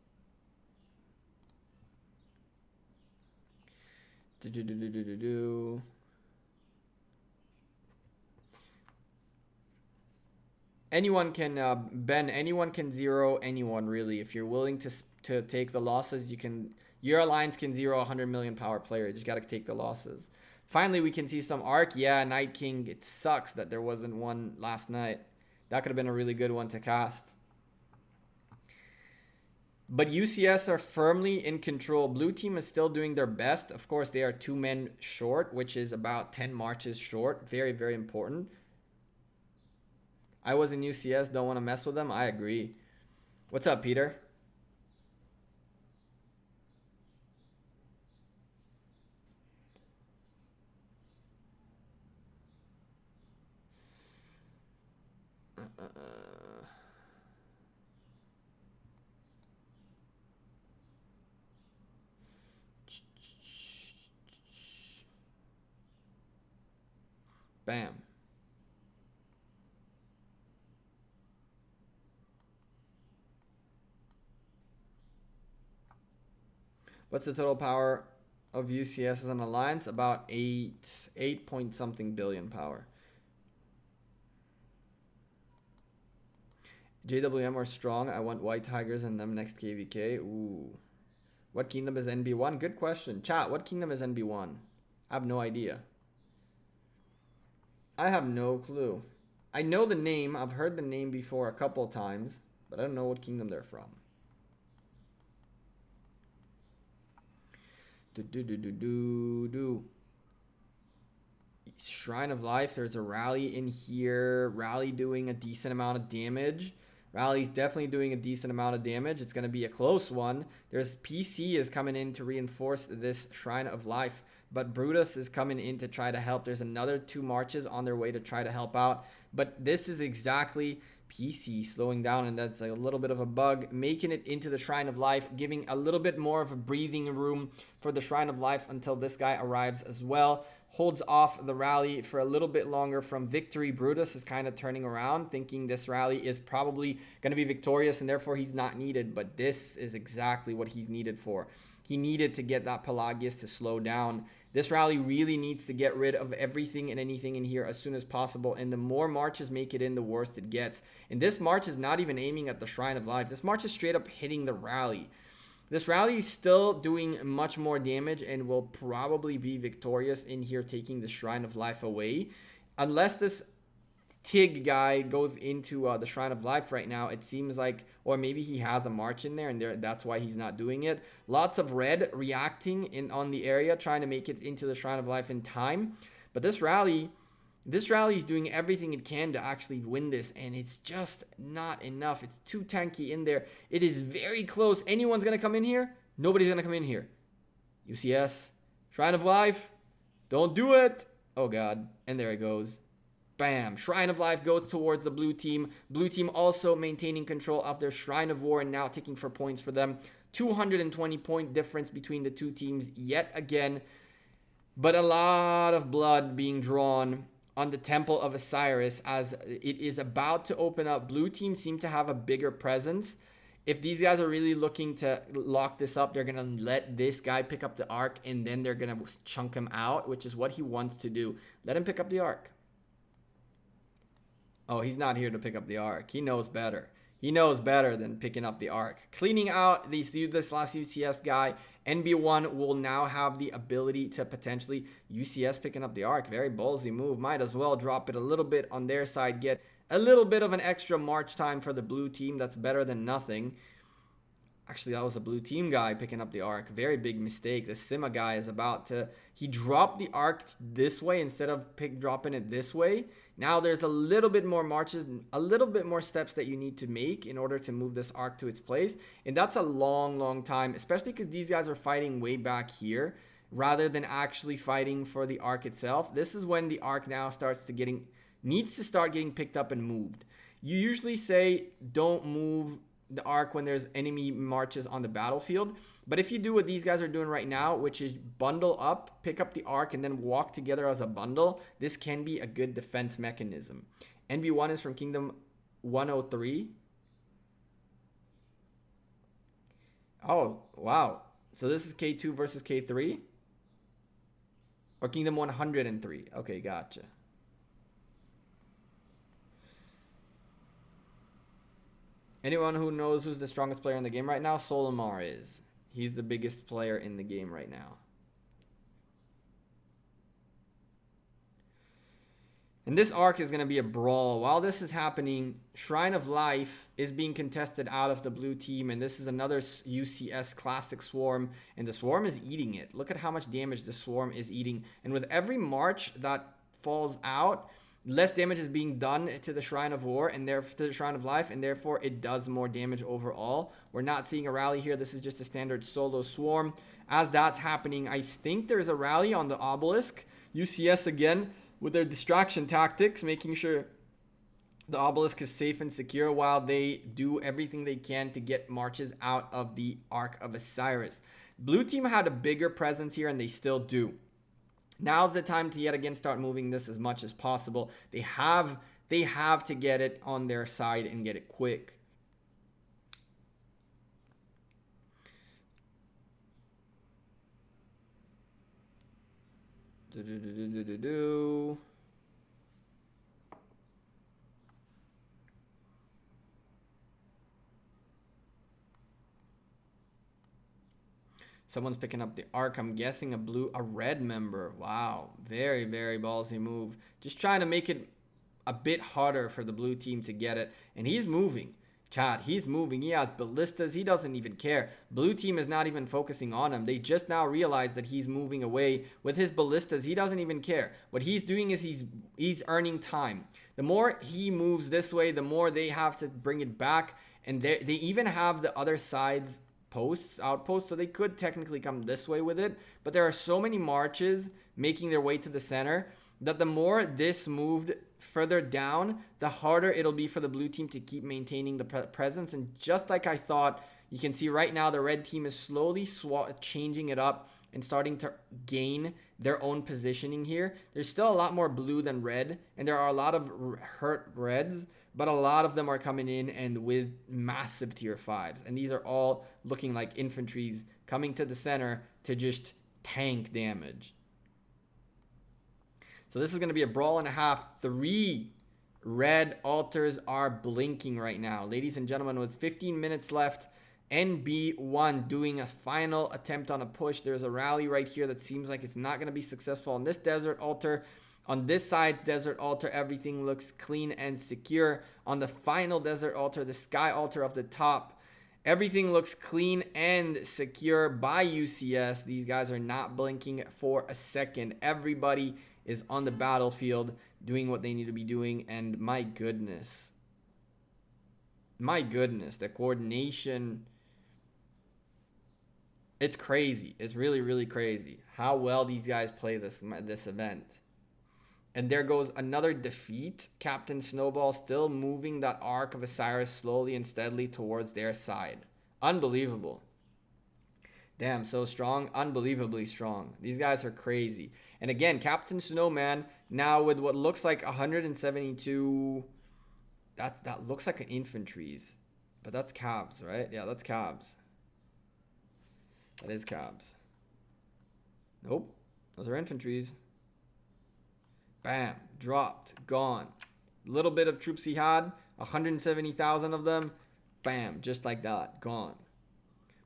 Anyone can Ben, anyone can zero anyone really. If you're willing to take the losses, you can. Your alliance can zero 100 million power player. You just got to take the losses. Finally, we can see some Ark. Yeah, Night King. It sucks that there wasn't one last night. That could have been a really good one to cast. But UCS are firmly in control. Blue team is still doing their best. Of course, they are 2 men short, which is about 10 marches short. Very, very important. I was in UCS. Don't want to mess with them. I agree. What's up, Peter? Bam. What's the total power of UCS as an alliance? About 8 point something billion power. JWM are strong. I want White Tigers and them next KVK. Ooh. What kingdom is NB1? Good question. Chat, what kingdom is NB1? I have no idea. I have no clue. I know the name. I've heard the name before a couple times, but I don't know what kingdom they're from. Shrine of Life. There's a rally in here. Rally doing a decent amount of damage. Rally's definitely doing a decent amount of damage. It's going to be a close one. There's PC is coming in to reinforce this Shrine of Life, but Brutus is coming in to try to help. There's another 2 marches on their way to try to help out, but this is exactly PC slowing down, and that's a little bit of a bug, making it into the Shrine of Life, giving a little bit more of a breathing room for the Shrine of Life until this guy arrives as well. Holds off the rally for a little bit longer from victory. Brutus is kind of turning around, thinking this rally is probably going to be victorious, and therefore he's not needed, but this is exactly what he's needed for. He needed to get that Pelagius to slow down. This rally really needs to get rid of everything and anything in here as soon as possible, and the more marches make it in, the worse it gets. And this march is not even aiming at the Shrine of Life. This march is straight up hitting the rally. This rally is still doing much more damage and will probably be victorious in here, taking the Shrine of Life away. Unless this Tig guy goes into the Shrine of Life right now, it seems like, or maybe he has a march in there and that's why he's not doing it. Lots of red reacting on the area, trying to make it into the Shrine of Life in time. But this rally is doing everything it can to actually win this, and it's just not enough. It's too tanky in there. It is very close. Anyone's going to come in here? Nobody's going to come in here. UCS, Shrine of Life, don't do it. Oh, God. And there it goes. Bam. Shrine of Life goes towards the blue team. Blue team also maintaining control of their Shrine of War and now taking for points for them. 220 point difference between the two teams yet again. But a lot of blood being drawn on the Temple of Osiris as it is about to open up. Blue team seem to have a bigger presence. If these guys are really looking to lock this up, they're going to let this guy pick up the Ark and then they're going to chunk him out, which is what he wants to do. Let him pick up the Ark. Oh, he's not here to pick up the Ark. He knows better. He knows better than picking up the Ark. Cleaning out this last UCS guy. NB1 will now have the ability to potentially UCS picking up the Ark. Very ballsy move. Might as well drop it a little bit on their side. Get a little bit of an extra march time for the blue team. That's better than nothing. Actually, that was a blue team guy picking up the Ark. Very big mistake. The Sima guy is about to... He dropped the Ark this way instead of dropping it this way. Now there's a little bit more marches, a little bit more steps that you need to make in order to move this Ark to its place. And that's a long, long time, especially because these guys are fighting way back here rather than actually fighting for the Ark itself. This is when the Ark now needs to start getting picked up and moved. You usually say don't move the Ark when there's enemy marches on the battlefield. But if you do what these guys are doing right now, which is bundle up, pick up the Ark, and then walk together as a bundle, this can be a good defense mechanism. NB1 is from Kingdom 103. Oh, wow. So this is K2 versus K3? Or Kingdom 103. Okay, gotcha. Anyone who knows who's the strongest player in the game right now? Solomar is. He's the biggest player in the game right now. And this Ark is going to be a brawl. While this is happening, Shrine of Life is being contested out of the blue team. And this is another UCS classic Swarm. And the Swarm is eating it. Look at how much damage the Swarm is eating. And with every march that falls out, less damage is being done to the Shrine of War and to the Shrine of Life, and therefore it does more damage overall. We're not seeing a rally here. This is just a standard solo Swarm. As that's happening, I think there's a rally on the Obelisk. UCS again with their distraction tactics, making sure the Obelisk is safe and secure while they do everything they can to get marches out of the Ark of Osiris. Blue team had a bigger presence here, and they still do. Now's the time to yet again start moving this as much as possible. They have to get it on their side and get it quick. Someone's picking up the Ark. I'm guessing a red member. Wow. Very, very ballsy move. Just trying to make it a bit harder for the blue team to get it. And he's moving. Chad, he's moving. He has ballistas. He doesn't even care. Blue team is not even focusing on him. They just now realized that he's moving away with his ballistas. He doesn't even care. What he's doing is he's earning time. The more he moves this way, the more they have to bring it back. And they even have the other side's outposts, so they could technically come this way with it, but there are so many marches making their way to the center that the more this moved further down, the harder it'll be for the blue team to keep maintaining the presence. And just like I thought, you can see right now the red team is slowly changing it up and starting to gain their own positioning here. There's still a lot more blue than red, and there are a lot of hurt reds, but a lot of them are coming in and with massive tier 5s. And these are all looking like infantries coming to the center to just tank damage. So this is going to be a brawl and a half. 3 red altars are blinking right now. Ladies and gentlemen, with 15 minutes left, NB1 doing a final attempt on a push. There's a rally right here that seems like it's not going to be successful on this desert altar. On this side, desert altar, everything looks clean and secure. On the final desert altar, the sky altar of the top, everything looks clean and secure by UCS. These guys are not blinking for a second. Everybody is on the battlefield doing what they need to be doing. And my goodness, the coordination, it's crazy. It's really, really crazy how well these guys play this event. And there goes another defeat. Captain Snowball still moving that Ark of Osiris slowly and steadily towards their side. Unbelievable. Damn, so strong. Unbelievably strong. These guys are crazy. And again, Captain Snowman now with what looks like 172. That looks like an infantry's. But that's cabs, right? Yeah, that's cabs. That is cabs. Nope. Those are infantries. Bam. Dropped. Gone. Little bit of troops he had. 170,000 of them. Bam. Just like that. Gone.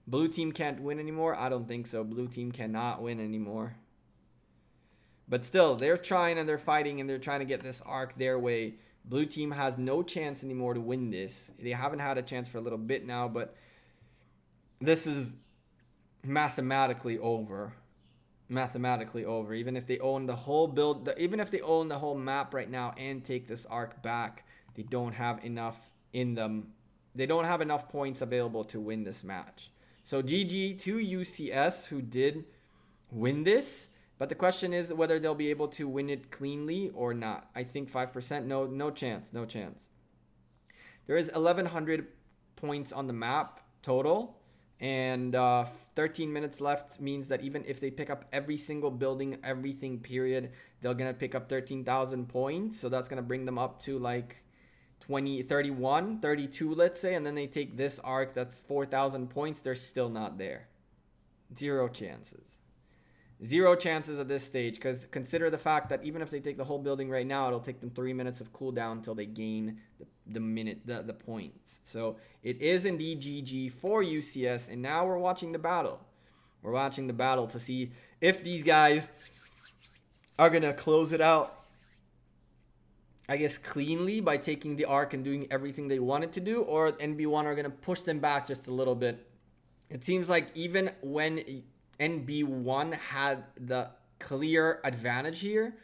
Blue team can't win anymore? I don't think so. Blue team cannot win anymore. But still, they're trying and they're fighting and they're trying to get this arc their way. Blue team has no chance anymore to win this. They haven't had a chance for a little bit now, but this is mathematically over. Mathematically over. Even if they own the whole build, even if they own the whole map right now and take this arc back, they don't have enough in them. They don't have enough points available to win this match. So GG to UCS, who did win this. But the question is whether they'll be able to win it cleanly or not. I think 5%. No chance. No chance. There is 1,100 points on the map total. And 13 minutes left means that even if they pick up every single building, everything, period, they're going to pick up 13,000 points. So that's going to bring them up to like 20, 31, 32, let's say. And then they take this arc, that's 4,000 points. They're still not there. Zero chances. Zero chances at this stage, because consider the fact that even if they take the whole building right now, it'll take them 3 minutes of cooldown until they gain the points. So it is indeed GG for UCS, and now we're watching the battle. We're watching the battle to see if these guys are going to close it out, I guess, cleanly by taking the arc and doing everything they wanted to do, or NB1 are going to push them back just a little bit. It seems like even when NB1 had the clear advantage here,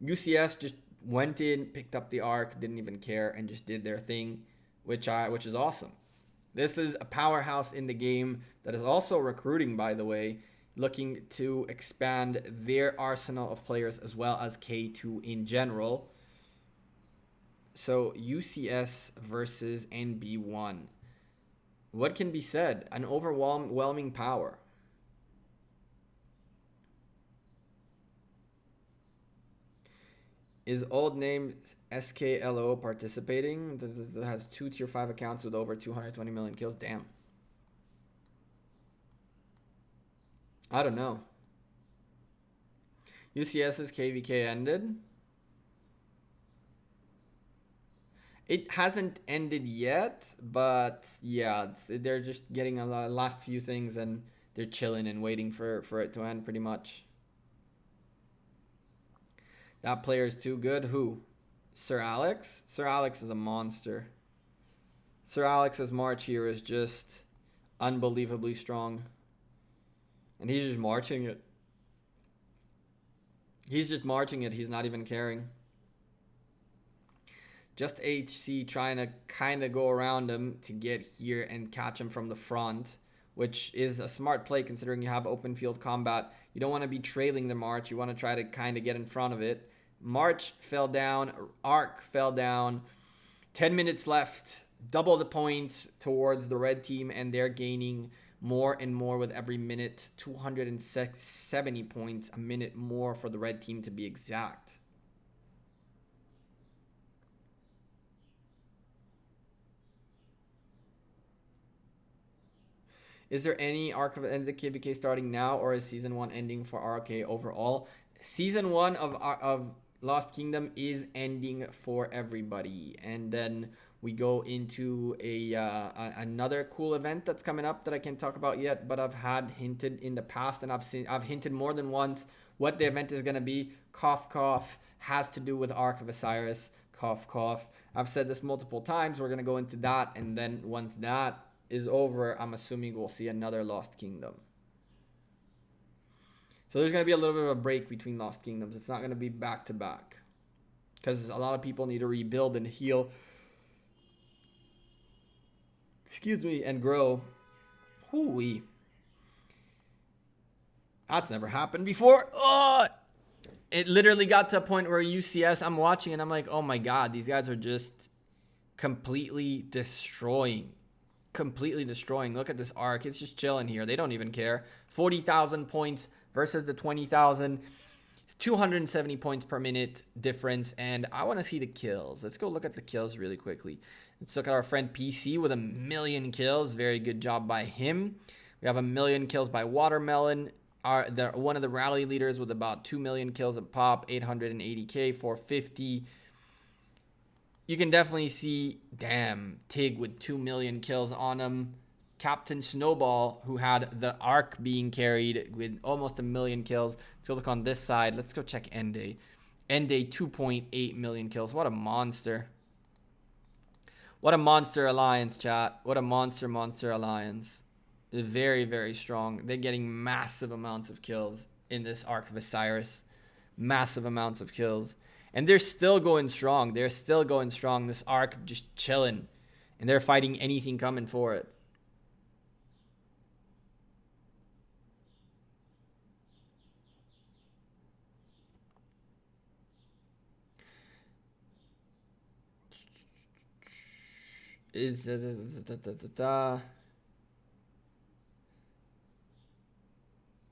UCS just went in, picked up the arc, didn't even care, and just did their thing, which is awesome. This is a powerhouse in the game that is also recruiting, by the way, looking to expand their arsenal of players as well as K2 in general. So UCS versus NB1. What can be said? An overwhelming power. Is old name SKLO participating? That has 2 tier 5 accounts with over 220 million kills. Damn. I don't know. UCS's KVK ended. It hasn't ended yet, but yeah, they're just getting a last few things and they're chilling and waiting for it to end pretty much. That player is too good. Who? Sir Alex? Sir Alex is a monster. Sir Alex's march here is just unbelievably strong. And he's just marching it. He's just marching it. He's not even caring. Just HC trying to kind of go around him to get here and catch him from the front, which is a smart play considering you have open field combat. You don't want to be trailing the march. You want to try to kind of get in front of it. March fell down. Arc fell down. 10 minutes left. Double the points towards the red team, and they're gaining more and more with every minute. 270 points a minute more for the red team to be exact. Is there any Ark of the KBK starting now, or is Season 1 ending for RK overall? Season 1 of Lost Kingdom is ending for everybody. And then we go into another cool event that's coming up that I can't talk about yet, but I've had hinted in the past, and I've hinted more than once what the event is going to be. Cough, cough. Has to do with Ark of Osiris. Cough, cough. I've said this multiple times. We're going to go into that, and then once that is over, I'm assuming we'll see another Lost Kingdom. So there's going to be a little bit of a break between Lost Kingdoms. It's not going to be back to back, because a lot of people need to rebuild and heal, and grow. Hooey. That's never happened before. Oh! it literally got to a point where UCS, I'm watching and I'm like, oh my God, these guys are just completely destroying. Completely destroying. Look at this Ark. It's just chilling here. They don't even care. 40,000 points versus the 20,000. 270 points per minute difference. And I want to see the kills. Let's go look at the kills really quickly. Let's look at our friend PC with 1 million kills. Very good job by him. We have 1 million kills by Watermelon. One of the rally leaders with about 2 million kills at pop. 880k, 450. You can definitely see, damn, Tig with 2 million kills on him. Captain Snowball, who had the Ark being carried with almost 1 million kills. Let's go look on this side. Let's go check Ende. Ende, 2.8 million kills. What a monster. What a monster alliance, chat. What a monster alliance. Very, very strong. They're getting massive amounts of kills in this Ark of Osiris. Massive amounts of kills. And they're still going strong. They're still going strong. This Ark just chilling. And they're fighting anything coming for it. Is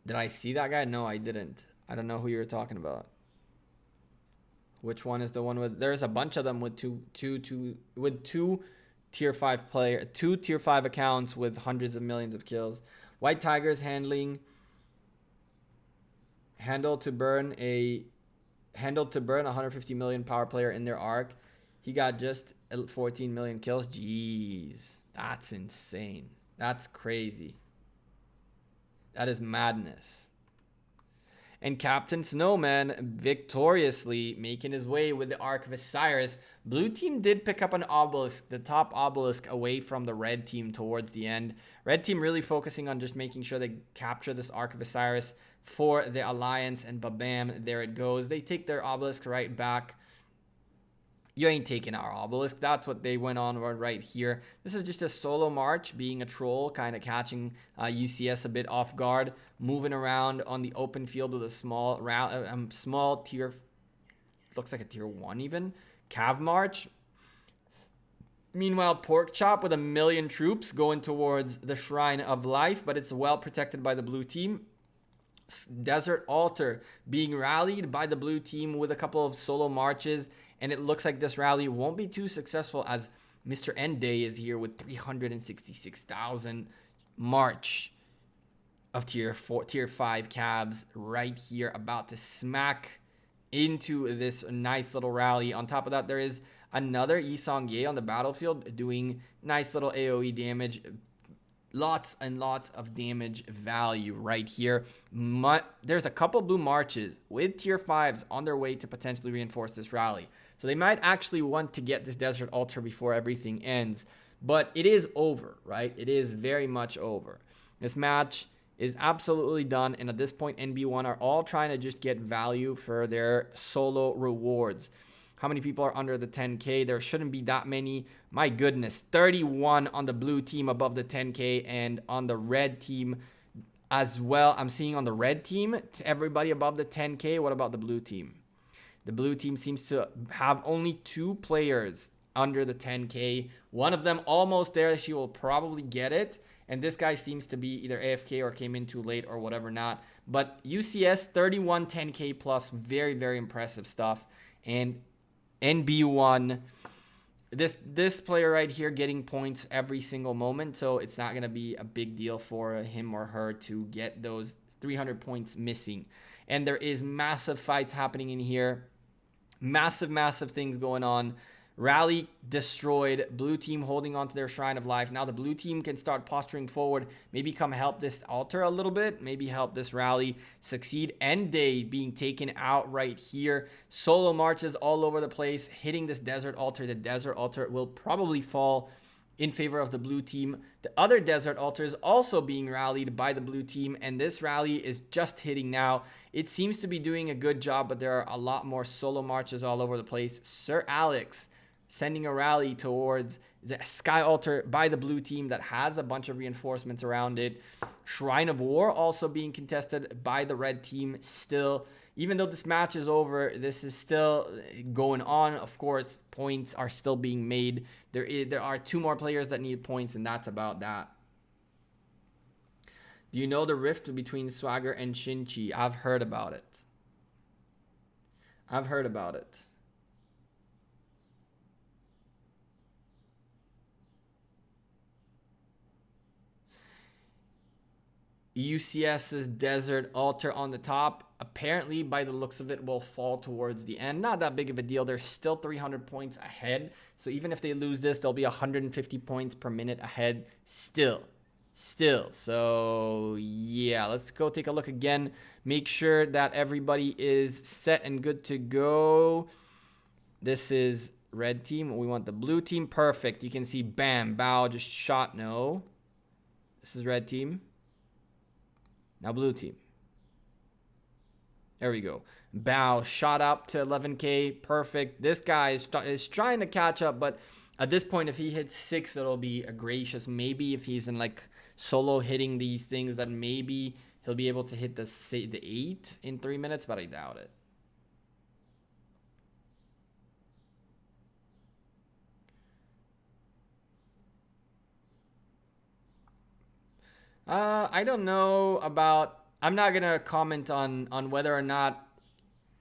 Did I see that guy? No, I didn't. I don't know who you were talking about. Which one is the one with? There's a bunch of them with two tier 5 player, 2 tier 5 accounts with hundreds of millions of kills. White Tigers handled to burn 150 million power player in their Ark. He got just 14 million kills. Jeez, that's insane. That's crazy. That is madness. And Captain Snowman victoriously making his way with the Ark of Osiris. Blue team did pick up an obelisk, the top obelisk, away from the red team towards the end. Red team really focusing on just making sure they capture this Ark of Osiris for the Alliance, and babam, there it goes. They take their obelisk right back. You ain't taking our obelisk. That's what they went on right here. This is just a solo march, being a troll, kind of catching UCS a bit off guard, moving around on the open field with a small tier, looks like a tier 1 even, cav march. Meanwhile, Pork Chop with 1 million troops going towards the Shrine of Life, but it's well protected by the blue team. Desert Altar being rallied by the blue team with a couple of solo marches, and it looks like this rally won't be too successful as Mr. Ende is here with 366,000 march of tier 5 cabs right here, about to smack into this nice little rally. On top of that, there is another Yi Song-Ye on the battlefield doing nice little AoE damage. Lots and lots of damage value right here. There's a couple blue marches with tier 5s on their way to potentially reinforce this rally. So they might actually want to get this Desert Altar before everything ends. But it is over, right? It is very much over. This match is absolutely done. And at this point, NB1 are all trying to just get value for their solo rewards. How many people are under the 10K? There shouldn't be that many. My goodness, 31 on the blue team above the 10K, and on the red team as well. I'm seeing on the red team, everybody above the 10K. What about the blue team? The blue team seems to have only 2 players under the 10K. One of them almost there. She will probably get it. And this guy seems to be either AFK or came in too late or whatever not. But UCS, 31 10K plus. Very, very impressive stuff. And NB1, this player right here getting points every single moment, so it's not going to be a big deal for him or her to get those 300 points missing. And there is massive fights happening in here, massive things going on. Rally destroyed. Blue team holding on to their Shrine of Life. Now the blue team can start posturing forward. Maybe come help this altar a little bit. Maybe help this rally succeed. Ende being taken out right here. Solo marches all over the place, hitting this Desert Altar. The Desert Altar will probably fall in favor of the blue team. The other Desert Altar is also being rallied by the blue team, and this rally is just hitting now. It seems to be doing a good job, but there are a lot more solo marches all over the place. Sir Alex sending a rally towards the Sky Altar by the blue team that has a bunch of reinforcements around it. Shrine of War also being contested by the red team still. even though this match is over, this is still going on. Of course, points are still being made. There are 2 more players that need points, and that's about that. Do you know the rift between Swagger and Shinchi? I've heard about it. I've heard about it. UCS's Desert Altar on the top, apparently by the looks of it, will fall towards the end. Not that big of a deal. They're still 300 points ahead. So even if they lose this, they'll be 150 points per minute ahead still. So yeah, let's go take a look again. Make sure that everybody is set and good to go. This is red team. We want the blue team. Perfect. You can see, bam, Bao just shot. No. This is red team. Now blue team. There we go. Bao shot up to 11K. Perfect. This guy is trying to catch up, but at this point, if he hits 6, it'll be a gracious. Maybe if he's in like solo hitting these things, then maybe he'll be able to hit the 8 in 3 minutes, but I doubt it. I don't know about... I'm not going to comment on whether or not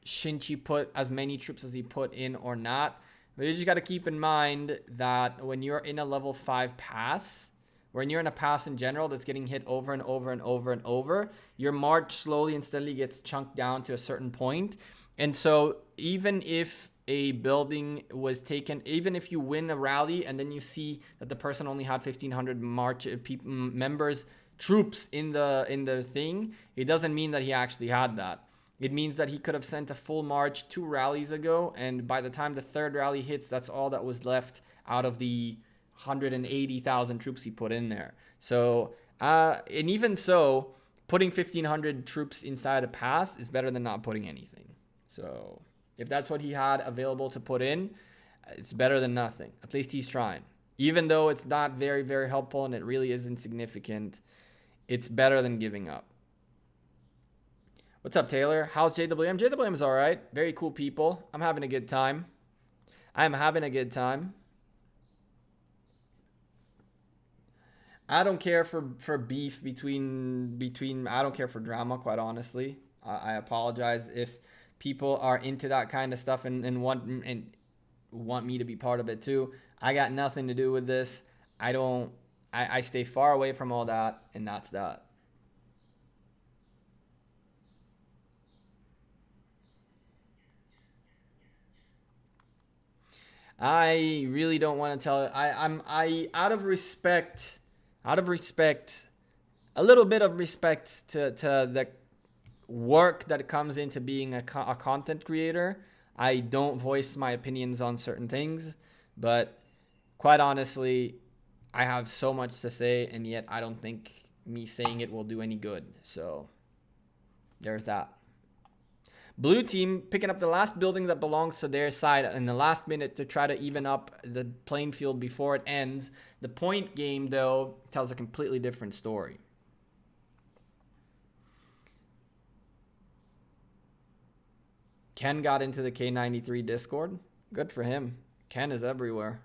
Shinchi put as many troops as he put in or not. But you just got to keep in mind that when you're in a level 5 pass, when you're in a pass in general that's getting hit over and over and over and over, your march slowly and steadily gets chunked down to a certain point. And so even if a building was taken, even if you win a rally and then you see that the person only had 1,500 members, troops in the thing, it doesn't mean that he actually had that. It means that he could have sent a full march 2 rallies ago, and by the time the 3rd rally hits, that's all that was left out of the 180,000 troops he put in there. So, and even so, putting 1,500 troops inside a pass is better than not putting anything. So, if that's what he had available to put in, it's better than nothing. At least he's trying. Even though it's not very, very helpful and it really is insignificant, it's better than giving up. What's up, Taylor? How's JWM? JWM is all right. Very cool people. I'm having a good time. I'm having a good time. I don't care for beef between. I don't care for drama, quite honestly. I apologize if people are into that kind of stuff and want me to be part of it too. I got nothing to do with this. I stay far away from all that, and that's that. I really don't want to tell. I out of respect, a little bit of respect to the work that comes into being a content creator, I don't voice my opinions on certain things. But quite honestly, I have so much to say, and yet I don't think me saying it will do any good. So there's that. Blue team picking up the last building that belongs to their side in the last minute to try to even up the playing field before it ends. The point game, though, tells a completely different story. Ken got into the K93 Discord. Good for him. Ken is everywhere.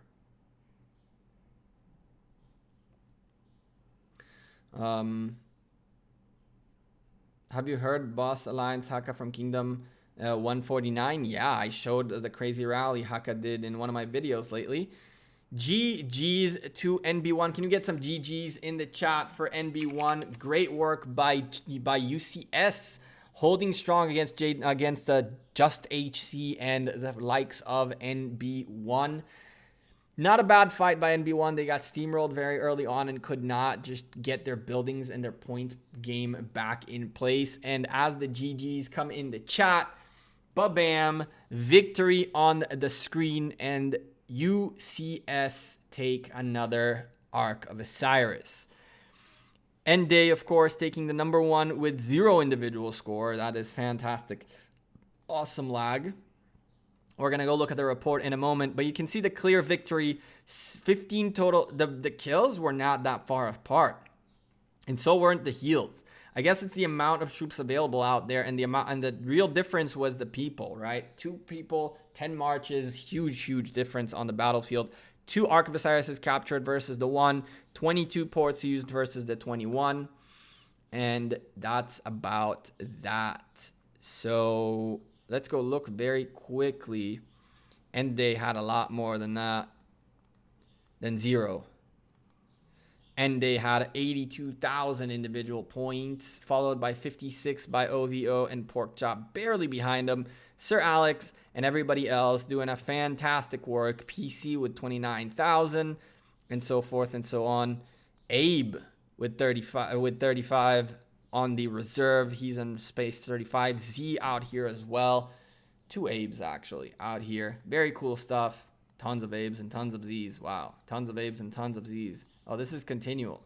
Have you heard Boss Alliance Haka from Kingdom 149? Yeah, I showed the crazy rally Haka did in one of my videos lately. GG's to NB1. Can you get some GG's in the chat for NB1? Great work by UCS, holding strong against Just HC and the likes of NB1. Not a bad fight by NB1. They got steamrolled very early on and could not just get their buildings and their point game back in place. And as the GGs come in the chat, ba-bam, victory on the screen, and UCS take another Ark of Osiris. Day, of course, taking the number 1 with 0 individual score. That is fantastic. Awesome lag. We're going to go look at the report in a moment, but you can see the clear victory. 15 total. The kills were not that far apart, and so weren't the heals. I guess it's the amount of troops available out there, and the real difference was the people, right? 2 people, 10 marches, huge difference on the battlefield. 2 Ark of Osiris is captured versus the 1, 22 ports used versus the 21, and that's about that. So let's go look very quickly, and they had a lot more than that, than 0. And they had 82,000 individual points, followed by 56 by OVO and Porkchop barely behind them. Sir Alex and everybody else doing a fantastic work. PC with 29,000 and so forth and so on. Abe with 35 on the reserve. He's in space 35. Z out here as well. 2 Abes actually out here. Very cool stuff. Tons of Abes and tons of Z's. Wow. Tons of Abes and tons of Z's. Oh, this is continual.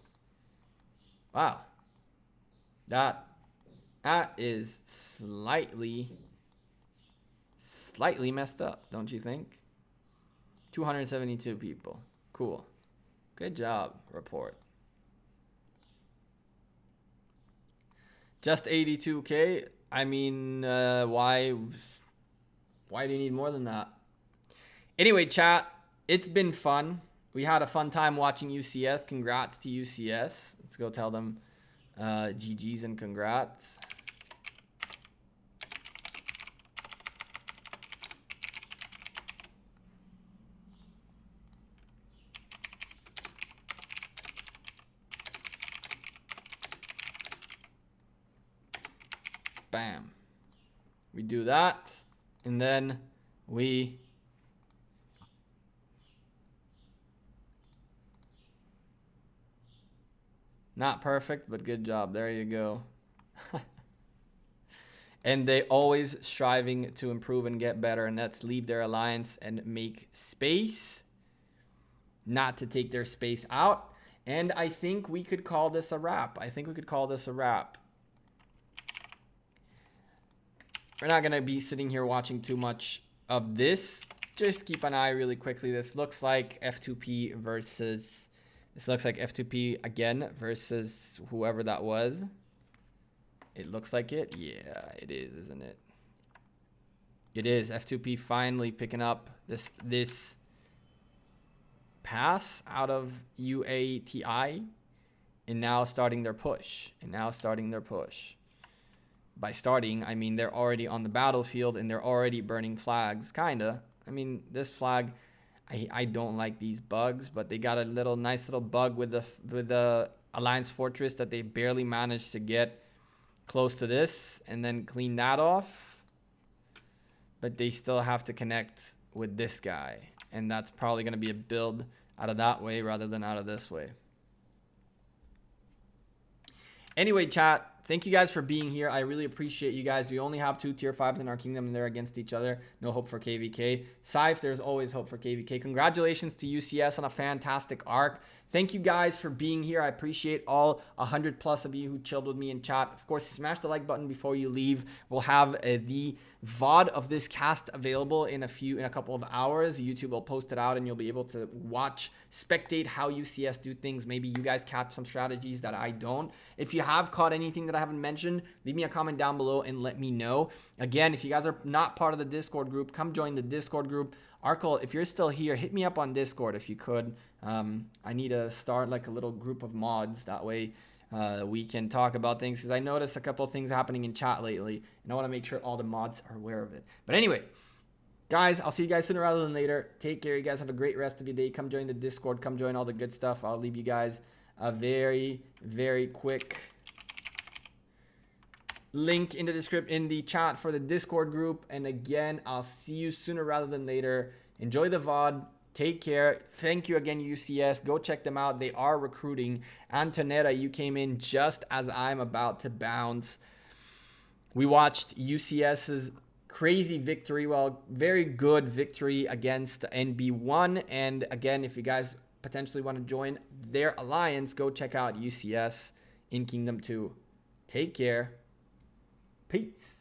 Wow. That is slightly messed up, don't you think? 272 people. Cool. Good job, report. Just 82K. I mean, why do you need more than that? Anyway, chat, it's been fun. We had a fun time watching UCS. Congrats to UCS. Let's go tell them GG's and congrats. Bam. We do that, and then we not perfect, but good job. There you go. And they always striving to improve and get better, and that's leave their alliance and make space, not to take their space out. And I think we could call this a wrap. We're not going to be sitting here watching too much of this. Just keep an eye really quickly. This looks like F2P versus... This looks like F2P again versus whoever that was. It looks like it. Yeah, it is, isn't it? It is. F2P finally picking up this pass out of UATI and now starting their push. By starting, I mean they're already on the battlefield and they're already burning flags, kinda. I mean, this flag, I don't like these bugs, but they got a nice little bug with the Alliance Fortress that they barely managed to get close to this and then clean that off. But they still have to connect with this guy, and that's probably going to be a build out of that way rather than out of this way. Anyway, chat, thank you guys for being here. I really appreciate you guys. We only have 2 tier 5s in our kingdom, and they're against each other. No hope for KVK. Scythe, there's always hope for KVK. Congratulations to UCS on a fantastic arc. Thank you guys for being here. I appreciate all 100 plus of you who chilled with me in chat. Of course, smash the like button before you leave. We'll have the VOD of this cast available in a couple of hours. YouTube will post it out and you'll be able to watch, spectate how UCS do things. Maybe you guys catch some strategies that I don't. If you have caught anything that I haven't mentioned, leave me a comment down below and let me know. Again, if you guys are not part of the Discord group, come join the Discord group. Arkle, if you're still here, hit me up on Discord if you could. I need to start like a little group of mods. That way we can talk about things, because I noticed a couple of things happening in chat lately, and I want to make sure all the mods are aware of it. But anyway, guys, I'll see you guys sooner rather than later. Take care. You guys have a great rest of your day. Come join the Discord. Come join all the good stuff. I'll leave you guys a very, very quick link in the chat for the Discord group. And again, I'll see you sooner rather than later. Enjoy the VOD. Take care. Thank you again, UCS. Go check them out. They are recruiting. Antonetta, you came in just as I'm about to bounce. We watched UCS's crazy victory, well, very good victory against NB1. And again, if you guys potentially want to join their alliance, go check out UCS in Kingdom 2. Take care. Peace.